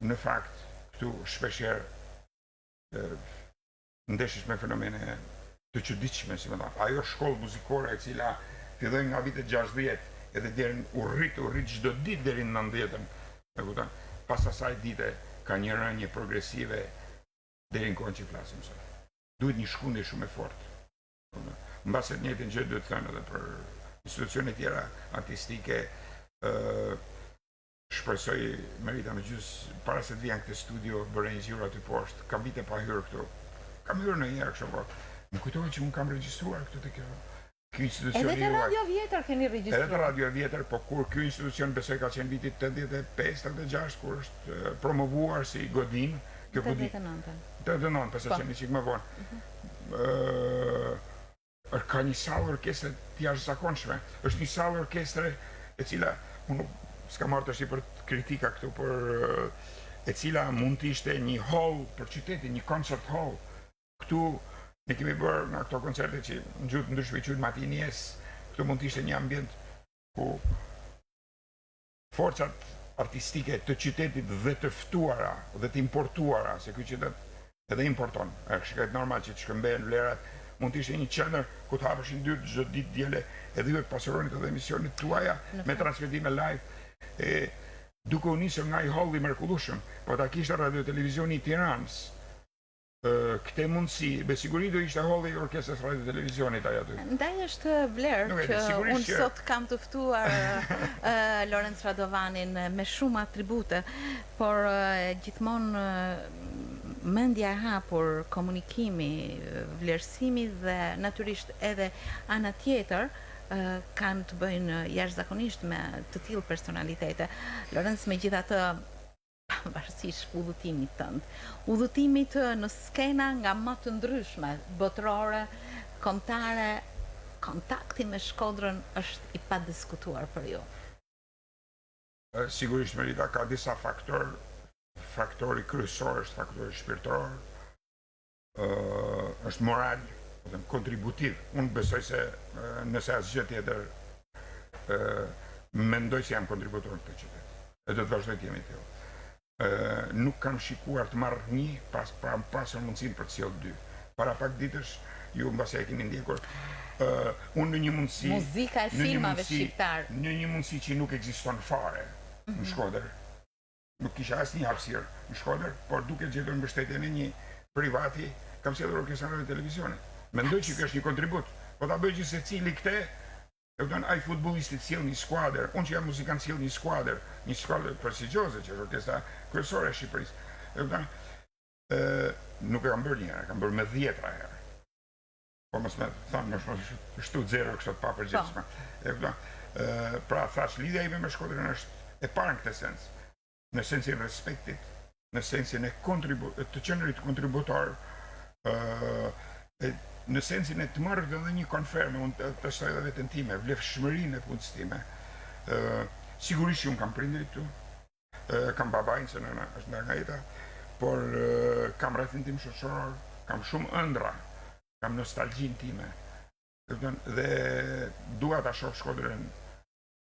në fakt këtu shpeshherë ndeshesh me fenomene të çuditshme, si më thon. Ajo shkollë muzikore e cila filloi nga vitet 60 edhe deri u rrit çdo ditë deri në 90-ën. E kupton? Pas asaj dite ka një rënje progresive deri në kohën që flasim sot. Duhet një shkundje shumë e fortë. Mbase të njëjtën gjë duhet të thënë edhe për institucione tjera artistike. Shpresoj Merita me gjys para se të vijan këtë studio bëre një gjiro aty poshtë. Kam vite pa hyrë këtu. Kam hyrë në njerë kështu po. Më kujtohet që unë kam regjistruar këtu te kjo institucioni. Edhe te Radio Vjetër keni regjistruar. Edhe te Radio Vjetër, po kur ky institucion besoj ka qenë vitit 85-86 kur është promovuar si godin, kjo godin. 89, pse qenë çik më vonë. Ka një sallë orkestre të jashtëzakonshme. Është një sallë orkestre e cila unë s'ka marrë tash për kritika këtu, por e cila mund të ishte një hall për qytetin, një concert hall. Këtu ne kemi bërë nga këto koncerte që në gjuhë ndryshme quhen matinies, këtu mund të ishte një ambient ku forcat artistike të qytetit dhe të ftuara dhe të importuara, se ky qytet edhe importon, është normal që të shkëmbehen vlerat, mund të ishte një qendër ku të hapeshin dyert çdo ditë diele edhe ju të pasuronit edhe emisionit tuaja me transmetime live. Duke u nisur nga i halli mrekullueshëm, po ta kishte Radio Televizioni i Tiranës këtë mundësi, me siguri do ishte halli i orkestrës Radio Televizionit aty. Ndaj është vlerë që unë sot kam të ftuar Lorenz Radovanin me shumë atribute, por gjithmonë mendja e hapur, komunikimi, vlerësimi dhe natyrisht edhe ana tjetër kanë të bëjnë jashtëzakonisht me të tillë personalitete. Lorenz, megjithatë, pavarësisht udhëtimit tënd, udhëtimit në skena nga më të ndryshme, botërore, kombëtare, kontakti me Shkodrën është i padiskutuar për ju. Sigurisht Merita ka disa faktorë. Faktori kryesor është faktori shpirtëror, është moral, kontributiv. Unë besoj se nëse asgjë tjetër mendoj se jam kontributor në këtë qytet. E do të vazhdoj të jemi tillë. Nuk kam shikuar të marr një pasur mundësinë për të sjellë dy. Para pak ditësh, ju mbasi e keni ndjekur, unë në një mundësi muzika e filmave shqiptar, në një mundësi që nuk ekziston fare në Shkodër. Nuk kisha asnjë hapësirë në Shkodër, por duke gjetur mbështetjen e një privati, kam sjellur orkestrën e televizionit. Mendoj që kjo është një kontribut. Po ta bëj që secili këtë, ai futbollisti sjell një skuadër, unë që jam muzikant sjell një skuadër prestigjioze që është orkestra kryesore e Shqipërisë. Nuk e kam bërë një herë, kam bërë me 10 herë. Po mos më thonë, më shtu zero kështu të papërgjithshme. Pra thash, lidhja ime me Shkodrën është e parë në këtë sens. Në sensin e respektit, në sensin e të qenurit kontributor, në sensin e të marrë edhe një konferme, unë të shtoj edhe vetën time, vlefshmërinë e punës time. Sigurisht që unë kam prindrit tu, kam babajnë, se nëna është nga jeta, por kam rrethin tim shoqëror, kam shumë ëndra, kam nostalgjinë time, dhe dua ta shoh Shkodrën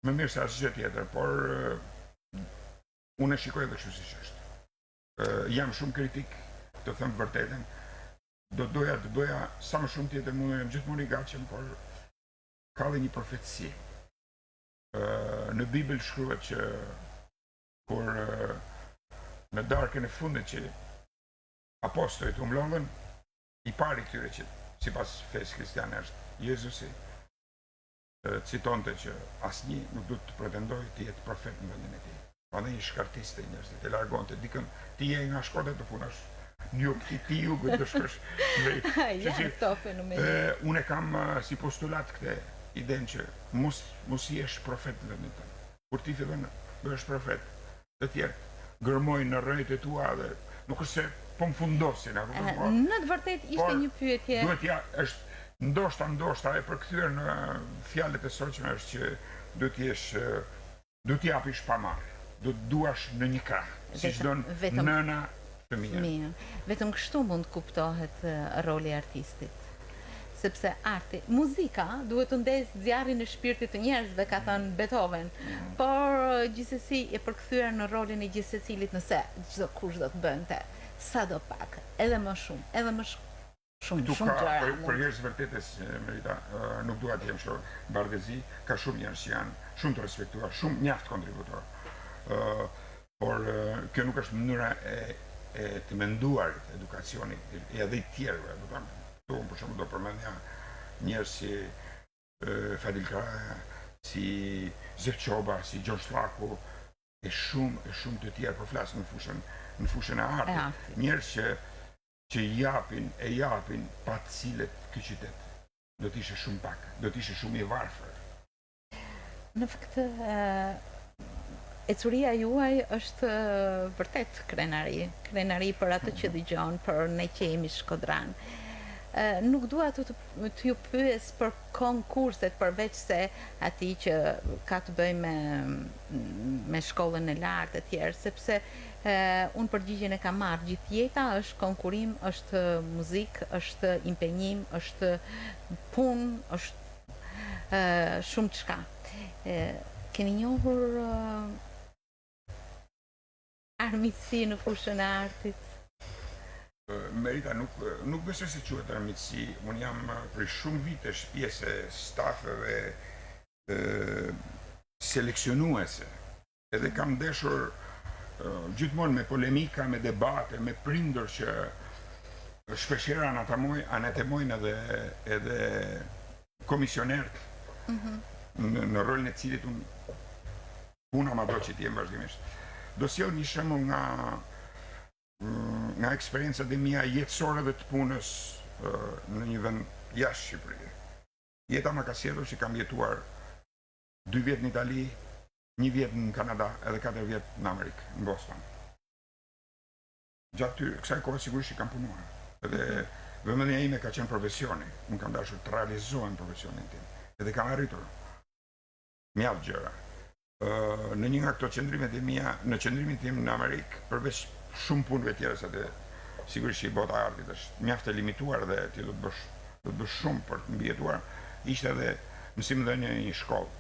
më mirë se asgjë tjetër, por unë e shikoj edhe kështu siç është. Jam shumë kritik, të them vërtetën. Do doja të bëja sa më shumë tjetër, mund jam gjithmonë i gatshëm, por ka dhe një profetësi. Në Bibël shkruhet që kur në darkën e fundit që apostujt u mblodhen, i pari këtyre që sipas fesë kristiane është Jezusi, citonte që asnjë nuk duhet të pretendojë të jetë profet në vendin e tij. Pandaj i shkartiste njerëzit, e largonte dikën, ti je nga Shkodra të punosh në jug, ti jugut të shkosh drejt. Unë kam si postulat këtë idenë që mos jesh profet në vendin tënd. Kur ti fillon bëhesh profet, të tjerë gërmojnë në rrënjët e tua dhe nuk është se po më fundosin. Në të vërtet ishte një pyetje. Duhet ja është ndoshta e përkthyer në fjalët e sotshme është që duhet t'i japish pa marrë. Do të duash në një krah, siç don nëna fëmijën. Mirë. Vetëm kështu mund të kuptohet roli i artistit. Sepse arti, muzika duhet të ndezë zjarrin e shpirtit të njerëzve, ka thënë Beethoven, por gjithsesi e përkthyer në rolin e gjithsecilit nëse çdo kush do të bënte sado pak, edhe më shumë, edhe më shumë gjëra. Për njerëz vërtetës, Merita, nuk dua të jem shumë bardhëzi, ka shumë njerëz që janë shumë të respektuar, shumë mjaft kontributor. por kjo nuk është mënyra e të menduarit, edukacionit, edhe i tjerëve. Këtu, për shumë, do përmendja njerëz si Fadil Kraja, si Zef Qoba, si Gjosh Slaku, e shumë të tjerë, për flasë në fushën e artit. Njerëz që japin pa të cilët ky qytet do t'ishe shumë pak, do t'ishe shumë i varfër. Në fakt, ecuria juaj është vërtet krenari për atë që dëgjon, për ne që jemi shkodran. Nuk dua të ju pyes për konkurset, përveç se ati që ka të bëj me shkollën e lartë e tjerë, sepse unë përgjigjen e kam marrë gjithë jeta, është konkurim, është muzikë, është impenjim, është punë, është shumë çka. Keni njohur armiqësi në fushën e artit? Merita, nuk besoj se quhet armiqësi. Unë jam për shumë vitesh pjesë e stafeve seleksionuese. Edhe kam ndeshur gjithmonë me polemika, me debate, me prindër që shpeshherë anatemojnë edhe komisionerët në rolin e cilit puna ma do që t'jem vazhdimisht. Do sjell një shembull nga eksperiencat e mia jetësore dhe të punës në një vend jashtë Shqipërisë. Jeta më ka sjellur që kam jetuar 2 vjet në Itali, 1 vjet në Kanada edhe 4 vjet në Amerikë, në Boston. Gjatë kësaj kohe sigurisht që kam punuar. Edhe vëmendja ime ka qenë profesioni. Unë kam dashur të realizohem profesionin tim. Edhe kam arritur mjaft gjëra. Në një nga këto qëndrimet e mia, në qëndrimin tim në Amerikë, përveç shumë punëve tjera, se sigurisht që i bota e artit është mjaft e limituar dhe ti do të bësh shumë për të mbijetuar, ishte edhe mësimdhënie në një shkollë.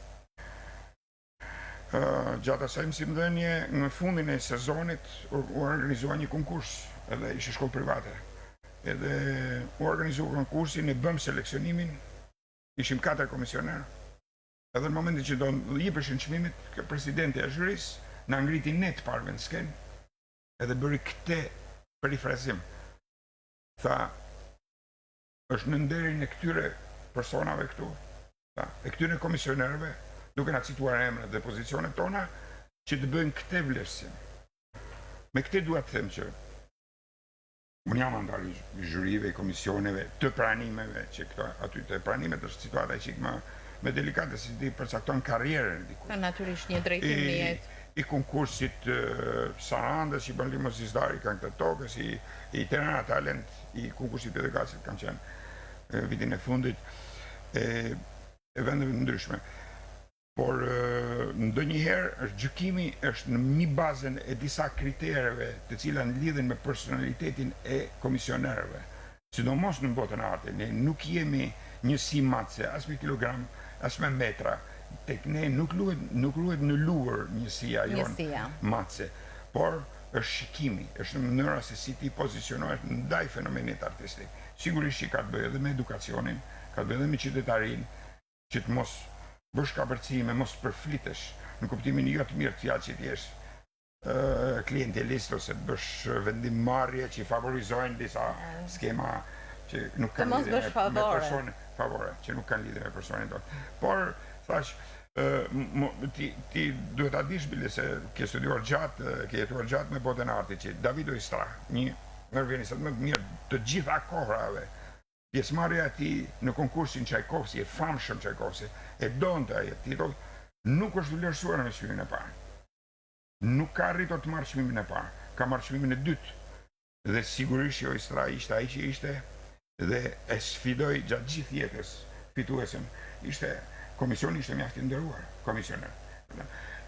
Gjatë asaj mësimdhënie, në fundin e sezonit u organizua një konkurs, edhe ishte shkollë private. Edhe u organizua konkursin, e bëm seleksionimin, ishim 4 komisionerë. Edhe në momentin që do jepeshin çmimet, presidenti i zhjurisë na ngriti ne të parëve në skenë, edhe bëri këtë perifrazim. Tha, është në nderin e këtyre personave këtu, e këtyre komisionerëve, duke na cituar emrat dhe pozicionet tona, që të bëjnë këtë vlerësim. Me këtë dua të them që unë jam antar i zhurive, i komisioneve, të pranimeve, që këto aty të pranimet është situata që me delikate si ti përcakton karrierën e dikujt. Natyrisht një drejtim në jetë. I konkursit Sarandës, i bën Limozisdari, kanë këtë tokës, i Tirana Talent, i konkursit Pedekasit kanë qenë vitin e fundit, e vendeve ndryshme. Por ndonjëherë është gjykimi është në një bazën e disa kritereve të cilat lidhen me personalitetin e komisionerëve. Sidomos në botën e artit, ne nuk jemi njësi matëse, as me kilogram, as me metra. Tek ne nuk luhet në luër njësia jonë matëse, por është shikimi, është në mënyra se si ti pozicionohet ndaj fenomenit artistik. Sigurisht që ka të bëjë edhe me edukacionin, ka të bëjë edhe me qytetarin, që të mos bësh kapërcime, mos përflitesh në kuptimin jo të mirë të fjalë që ti jesh klientelist ose të bësh vendimmarrje që favorizojnë disa skema që nuk kanë lidhje me personin, favore, që nuk kanë lidhje me personin tonë. Por thash, ti duhet ta dish bile se ke studiuar gjatë, ke jetuar gjatë me botën e artit, që Davido Istra, një nga organizatët më të mirë të gjitha kohrave, pjesëmarrja e tij në konkursin Çajkovski, e famshëm Çajkovski, e donte ai titull, nuk është vlerësuar në çmimin e parë. Nuk ka arritur të marrë çmimin e parë, ka marrë çmimin e dytë. Dhe sigurisht që Istra ishte ai që ishte dhe e sfidoi gjatë gjithë jetës fituesin. Komisioni ishte mjaft i nderuar, komisioner.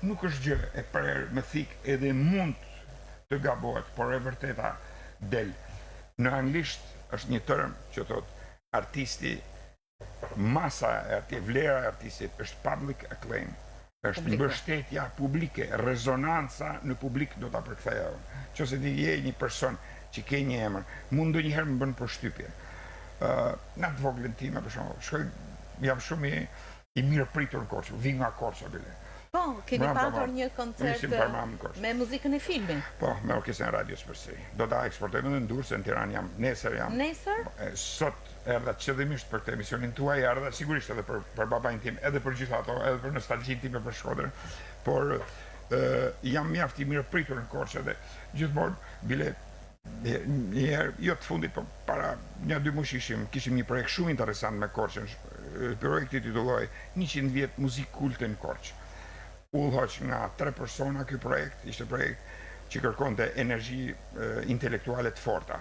Nuk është gjë e prerë me thik, edhe mund të gabohet, por e vërteta del. Në anglisht është një term që thot artisti, masa e atij, vlera e artistit është public acclaim. Është mbështetja publike, rezonanca në publik do ta përkthejë. Nëse ti je një person që ke një emër, mund ndonjëherë më bën përshtypje. Në të voglën time, për shembull, jam shumë i mirë pritur në Korçë, vi nga Korça bile. Po, keni patur një Ishim koncert përmam në Korçë. me muzikën e filmit. Po, me orkestrën radios përsëri. Do ta eksportojmë edhe në Durrës, në Tiranë nesër jam. Nesër? Sot erdha qëllimisht për këtë emisionin tuaj, erdha sigurisht edhe për babain tim, edhe për gjithë ato, edhe për nostalgjinë time për Shkodrën. Por jam mjaft i mirë pritur në Korçë dhe gjithmonë bile njëherë, jo të fundit, po para 1-2 mush kishim një projekt shumë interesant me Korçën. Projekti titulloi 100 vjet muzikë kulte në Korçë. Udhëhoq nga 3 persona ky projekt, ishte projekt që kërkonte energji intelektuale të forta.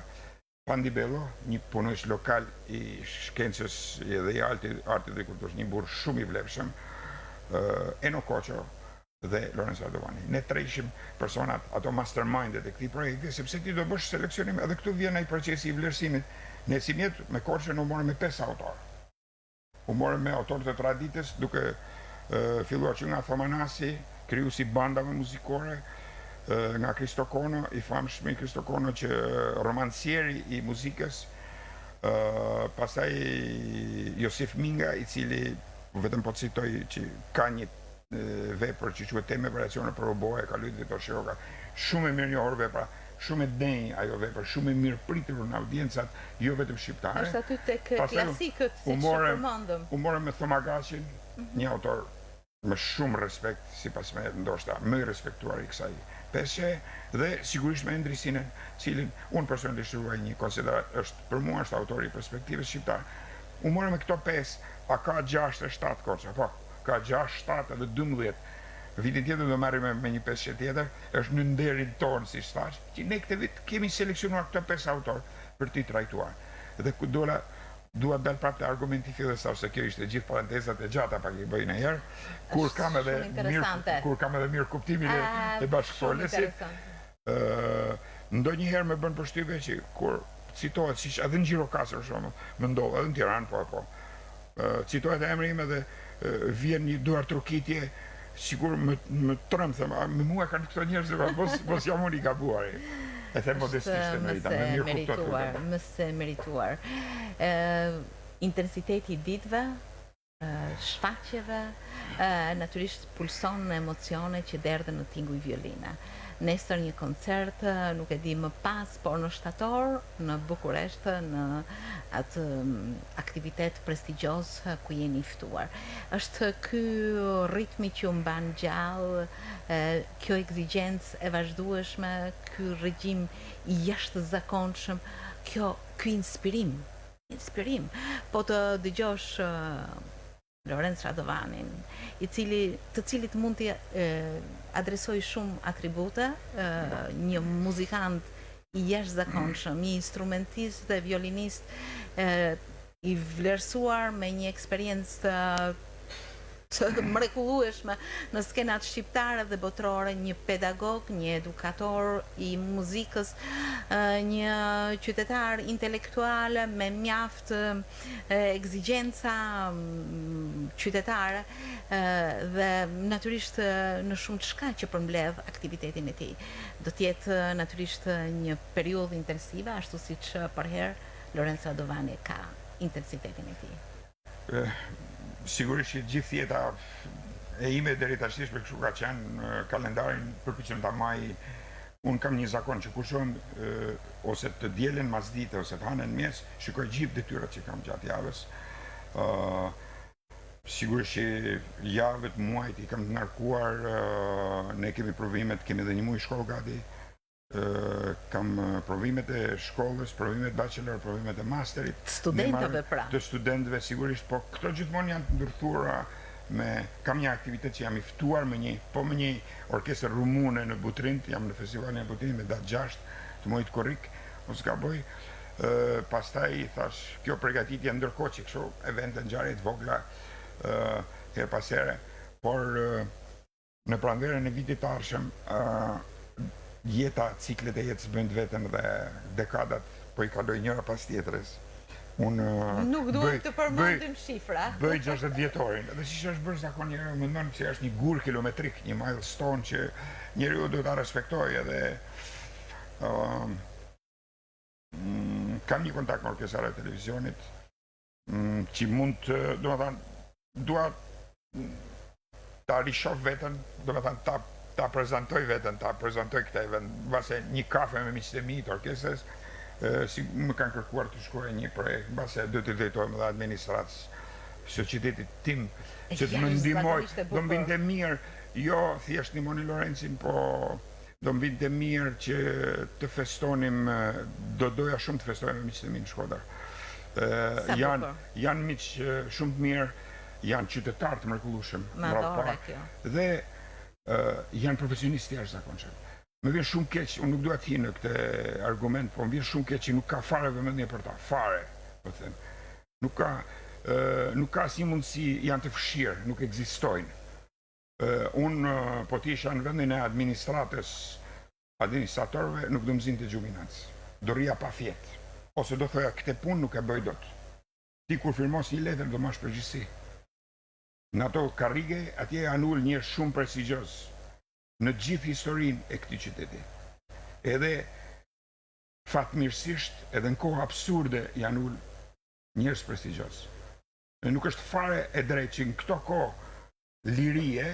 Pandi Bello, një punojës lokal i shkencës dhe i artit dhe kulturës, një burr shumë i vlefshëm, Eno Koqo dhe Lorenzo Radovani. Ne 3 ishim personat, ato mastermindet e këtij projekti, sepse ti do bësh seleksionim, edhe këtu vjen ai procesi i vlerësimit. Ne si mjet me Korçën u morëm me 5 autor. U morëm me autorët e traditës, duke filluar që nga Thomanasi, krijuesi i bandave muzikore, nga Kristo Kono, i famshmi Kristo Kono që romancieri i muzikës, pastaj Josef Minga, i cili vetëm po citoj që ka një vepër që quhet Teme variacione për oboe, ka luajtur Vitor Shiroka, shumë e mirë njohur vepra, shumë e denj ajo vepër, shumë e mirë pritur në audiencat, jo vetëm shqiptare. Është aty tek klasikët, siç e përmendëm. U morëm me Thomagacin, një autor me shumë respekt, sipas me ndoshta më i respektuar i kësaj peshe, dhe sigurisht me Endri Sinen, cilin unë personalisht ruaj një konsiderat, për mua është autori i perspektivës shqiptare. U morëm me këto 5, a ka 6 e 7 Korça, po, ka 6, 7 edhe 12. Vitin tjetër do marrim me një 500 tjetër, është në nderin tonë, si thash, që ne këtë vit kemi seleksionuar këto 5 autor për t'i trajtuar. Dhe dua dal prapë të argumenti fillës, se kjo ishte gjithë parantezat e gjata pak i bëj në herë, kur kam edhe mirë kuptimin e bashkëfolësit. Ndonjëherë më bën përshtypje që kur citohet, siç edhe në Gjirokastër për shembull, më ndodh edhe në Tiranë, po. Citohet emri im edhe vjen një duar trukitje, sigur më trëm, them, me mua kanë këto njerëz, mos jam unë i gabuar. E them modestisht e merita, me mirë kuptuar. Mëse merituar. Intensiteti i ditëve, shfaqjeve, natyrisht pulson në emocione që derdhen në tinguj violine. Nesër një koncert, nuk e di më pas, por në shtator, në Bukuresht, në atë aktivitet prestigjos ku jeni ftuar. Është ky ritmi që mban gjallë, kjo ekzigjencë e vazhdueshme, ky regjim i jashtëzakonshëm, ky inspirim. Po të dëgjosh Lorenzo Radovanin, të cilit mund t'i adresoj shumë atribute, një muzikant i jashtëzakonshëm, një instrumentist dhe violinist i vlerësuar me një eksperiencë të mrekullueshme në skenat shqiptare dhe botërore, një pedagog, një edukator i muzikës, një qytetar intelektual me mjaft ekzigjenca qytetare dhe natyrisht në shumë çka që përmbledh aktivitetin e tij. Do të jetë natyrisht një periudhë intensive, ashtu siç për herë Lorenzo Radovani ka intensitetin e tij. Sigurisht që gjithë jeta e ime deri tashish për kështu ka qenë kalendarin përpiqem ta maj. Unë kam një zakon që kushon ose të dielen mas dite ose të hanen mes, shikoj gjithë detyrat që kam gjatë javës. Sigurisht që javët, muajt i kam ngarkuar, ne kemi provimet, kemi edhe një muaj shkollë gati. Kam provimet e shkollës, provimet bachelor, provimet e masterit. Studentëve pra. Të studentëve sigurisht, po këto gjithmonë janë të ndërthura kam një aktivitet që jam i ftuar me një orkestër rumune në Butrint, jam në festivalin e Butrinit me datë 6 të muajit korrik, ose ka bëj. Pastaj thash, kjo përgatitje ndërkohë që kështu evente ngjarje të vogla her pas here, por në pranverën e vitit të ardhshëm jeta, ciklet e jetës bëjnë vetën dhe dekadat po i kaloj njëra pas tjetrës. Nuk duhet të përmendim shifra. Bëj 60 vjetorin, dhe si që është bërë zakon njëri, më ndonë që është një gur kilometrik, një milestone që njëri u duhet ta respektoj edhe kam një kontakt me orkestrën e televizionit që mund të, do të thënë, dua ta rishof veten, do me thënë ta prezentoj veten, ta prezentoj këtë event, base një kafe me miqtë e mi të orkestrës, si më kanë kërkuar të shkruaj një projekt, base do të drejtojmë dhe administratës së qytetit tim, që të më ndihmoj, do më binte mirë, jo thjesht ndihmoni Lorencin, po do më binte mirë që të festonim, do doja shumë të festonim me miqtë e mi në Shkodër. Janë miqë shumë të mirë, janë qytetarë të mrekullueshëm, dhe janë profesionistë të jashtëzakonshëm. Më vjen shumë keq, unë nuk dua të hi në këtë argument, po më vjen shumë keq që nuk ka fare vëmendje për ta, fare, po them. Nuk ka asnjë mundësi, janë të fshirë, nuk ekzistojnë. Unë po të isha në vendin e administratorëve, nuk do më zinte gjuminancë. Do rria pa fjetë. Ose do thoja këtë punë nuk e bëj dot. Ti kur firmos një letër do mash përgjegjësi. Në ato karrige, atje janë ullë njerëz shumë prestigjioz në gjithë historinë e këtij qyteti. Edhe fatmirësisht, edhe në kohë absurde janë ullë njerëz prestigjioz. Nuk është fare e drejtë që në këto kohë lirie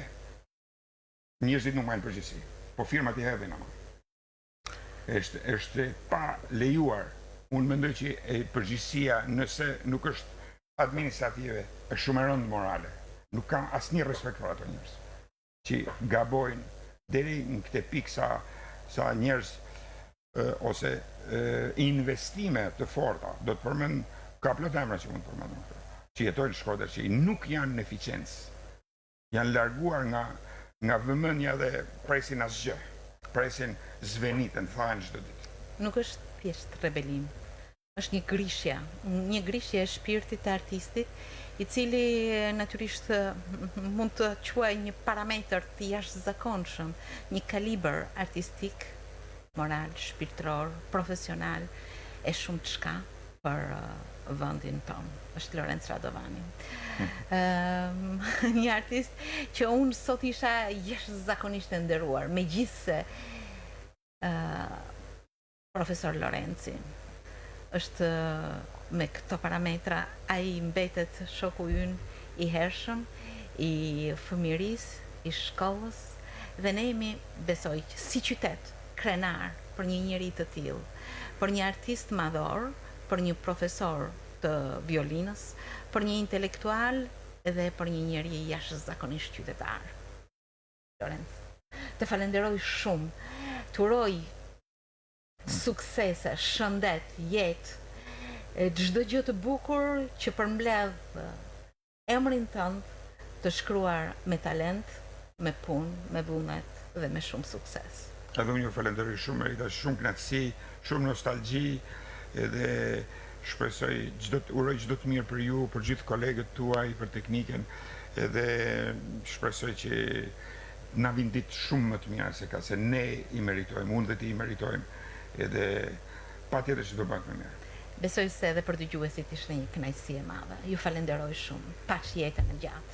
njerëzit nuk marrin përgjegjësi, po firmat i hedhin ama. Është pa lejuar. Unë mendoj që e përgjegjësia, nëse nuk është administrative, është shumë e rëndë morale. Nuk ka asnjë respekt për ato njerëz që gabojnë deri në këtë pikë sa njerëz ose investime të forta. Do të përmend ka plot emra që mund të përmend që jetojnë në Shkodër, që nuk janë në eficiencë. Janë larguar nga vëmendja dhe presin asgjë. Presin zvenitën, thahen çdo ditë. Nuk është thjesht rebelim. Është një grishje e shpirtit të artistit, i cili natyrisht mund të quaj një parametër të jashtëzakonshëm, një kalibër artistik, moral, shpirtëror, profesional, e shumë çka për vendin tonë. Është Lorenz Radovani. Një artist që unë sot isha jashtëzakonisht e nderuar, megjithse profesor Lorenci është me këto parametra, ai mbetet shoku ynë i hershëm, i fëmirisë, i shkollës, dhe ne jemi, besoj, si qytet krenar për një njeri të tillë, për një artist madhor, për një profesor të violinës, për një intelektual dhe për një njeri jashtëzakonisht qytetar. Lorenz, të falenderoj shumë, të uroj suksese, shëndet, jetë, çdo gjë të bukur që përmbledh emrin tënd të shkruar me talent, me punë, me vullnet dhe me shumë sukses. Edhe unë ju falenderoj shumë, Merita, shumë kënaqësi, shumë nostalgji, edhe shpresoj uroj çdo të mirë për ju, për gjithë kolegët tuaj, për teknikën, edhe shpresoj që na vinë ditë shumë më të mira se ka, se ne i meritojmë, unë dhe ti i meritojmë, edhe patjetër që do bëhet më mirë. Besoj se edhe për dëgjuesit ishte një kënaqësi e madhe. Ju falenderoj shumë. Paç jetën e gjatë.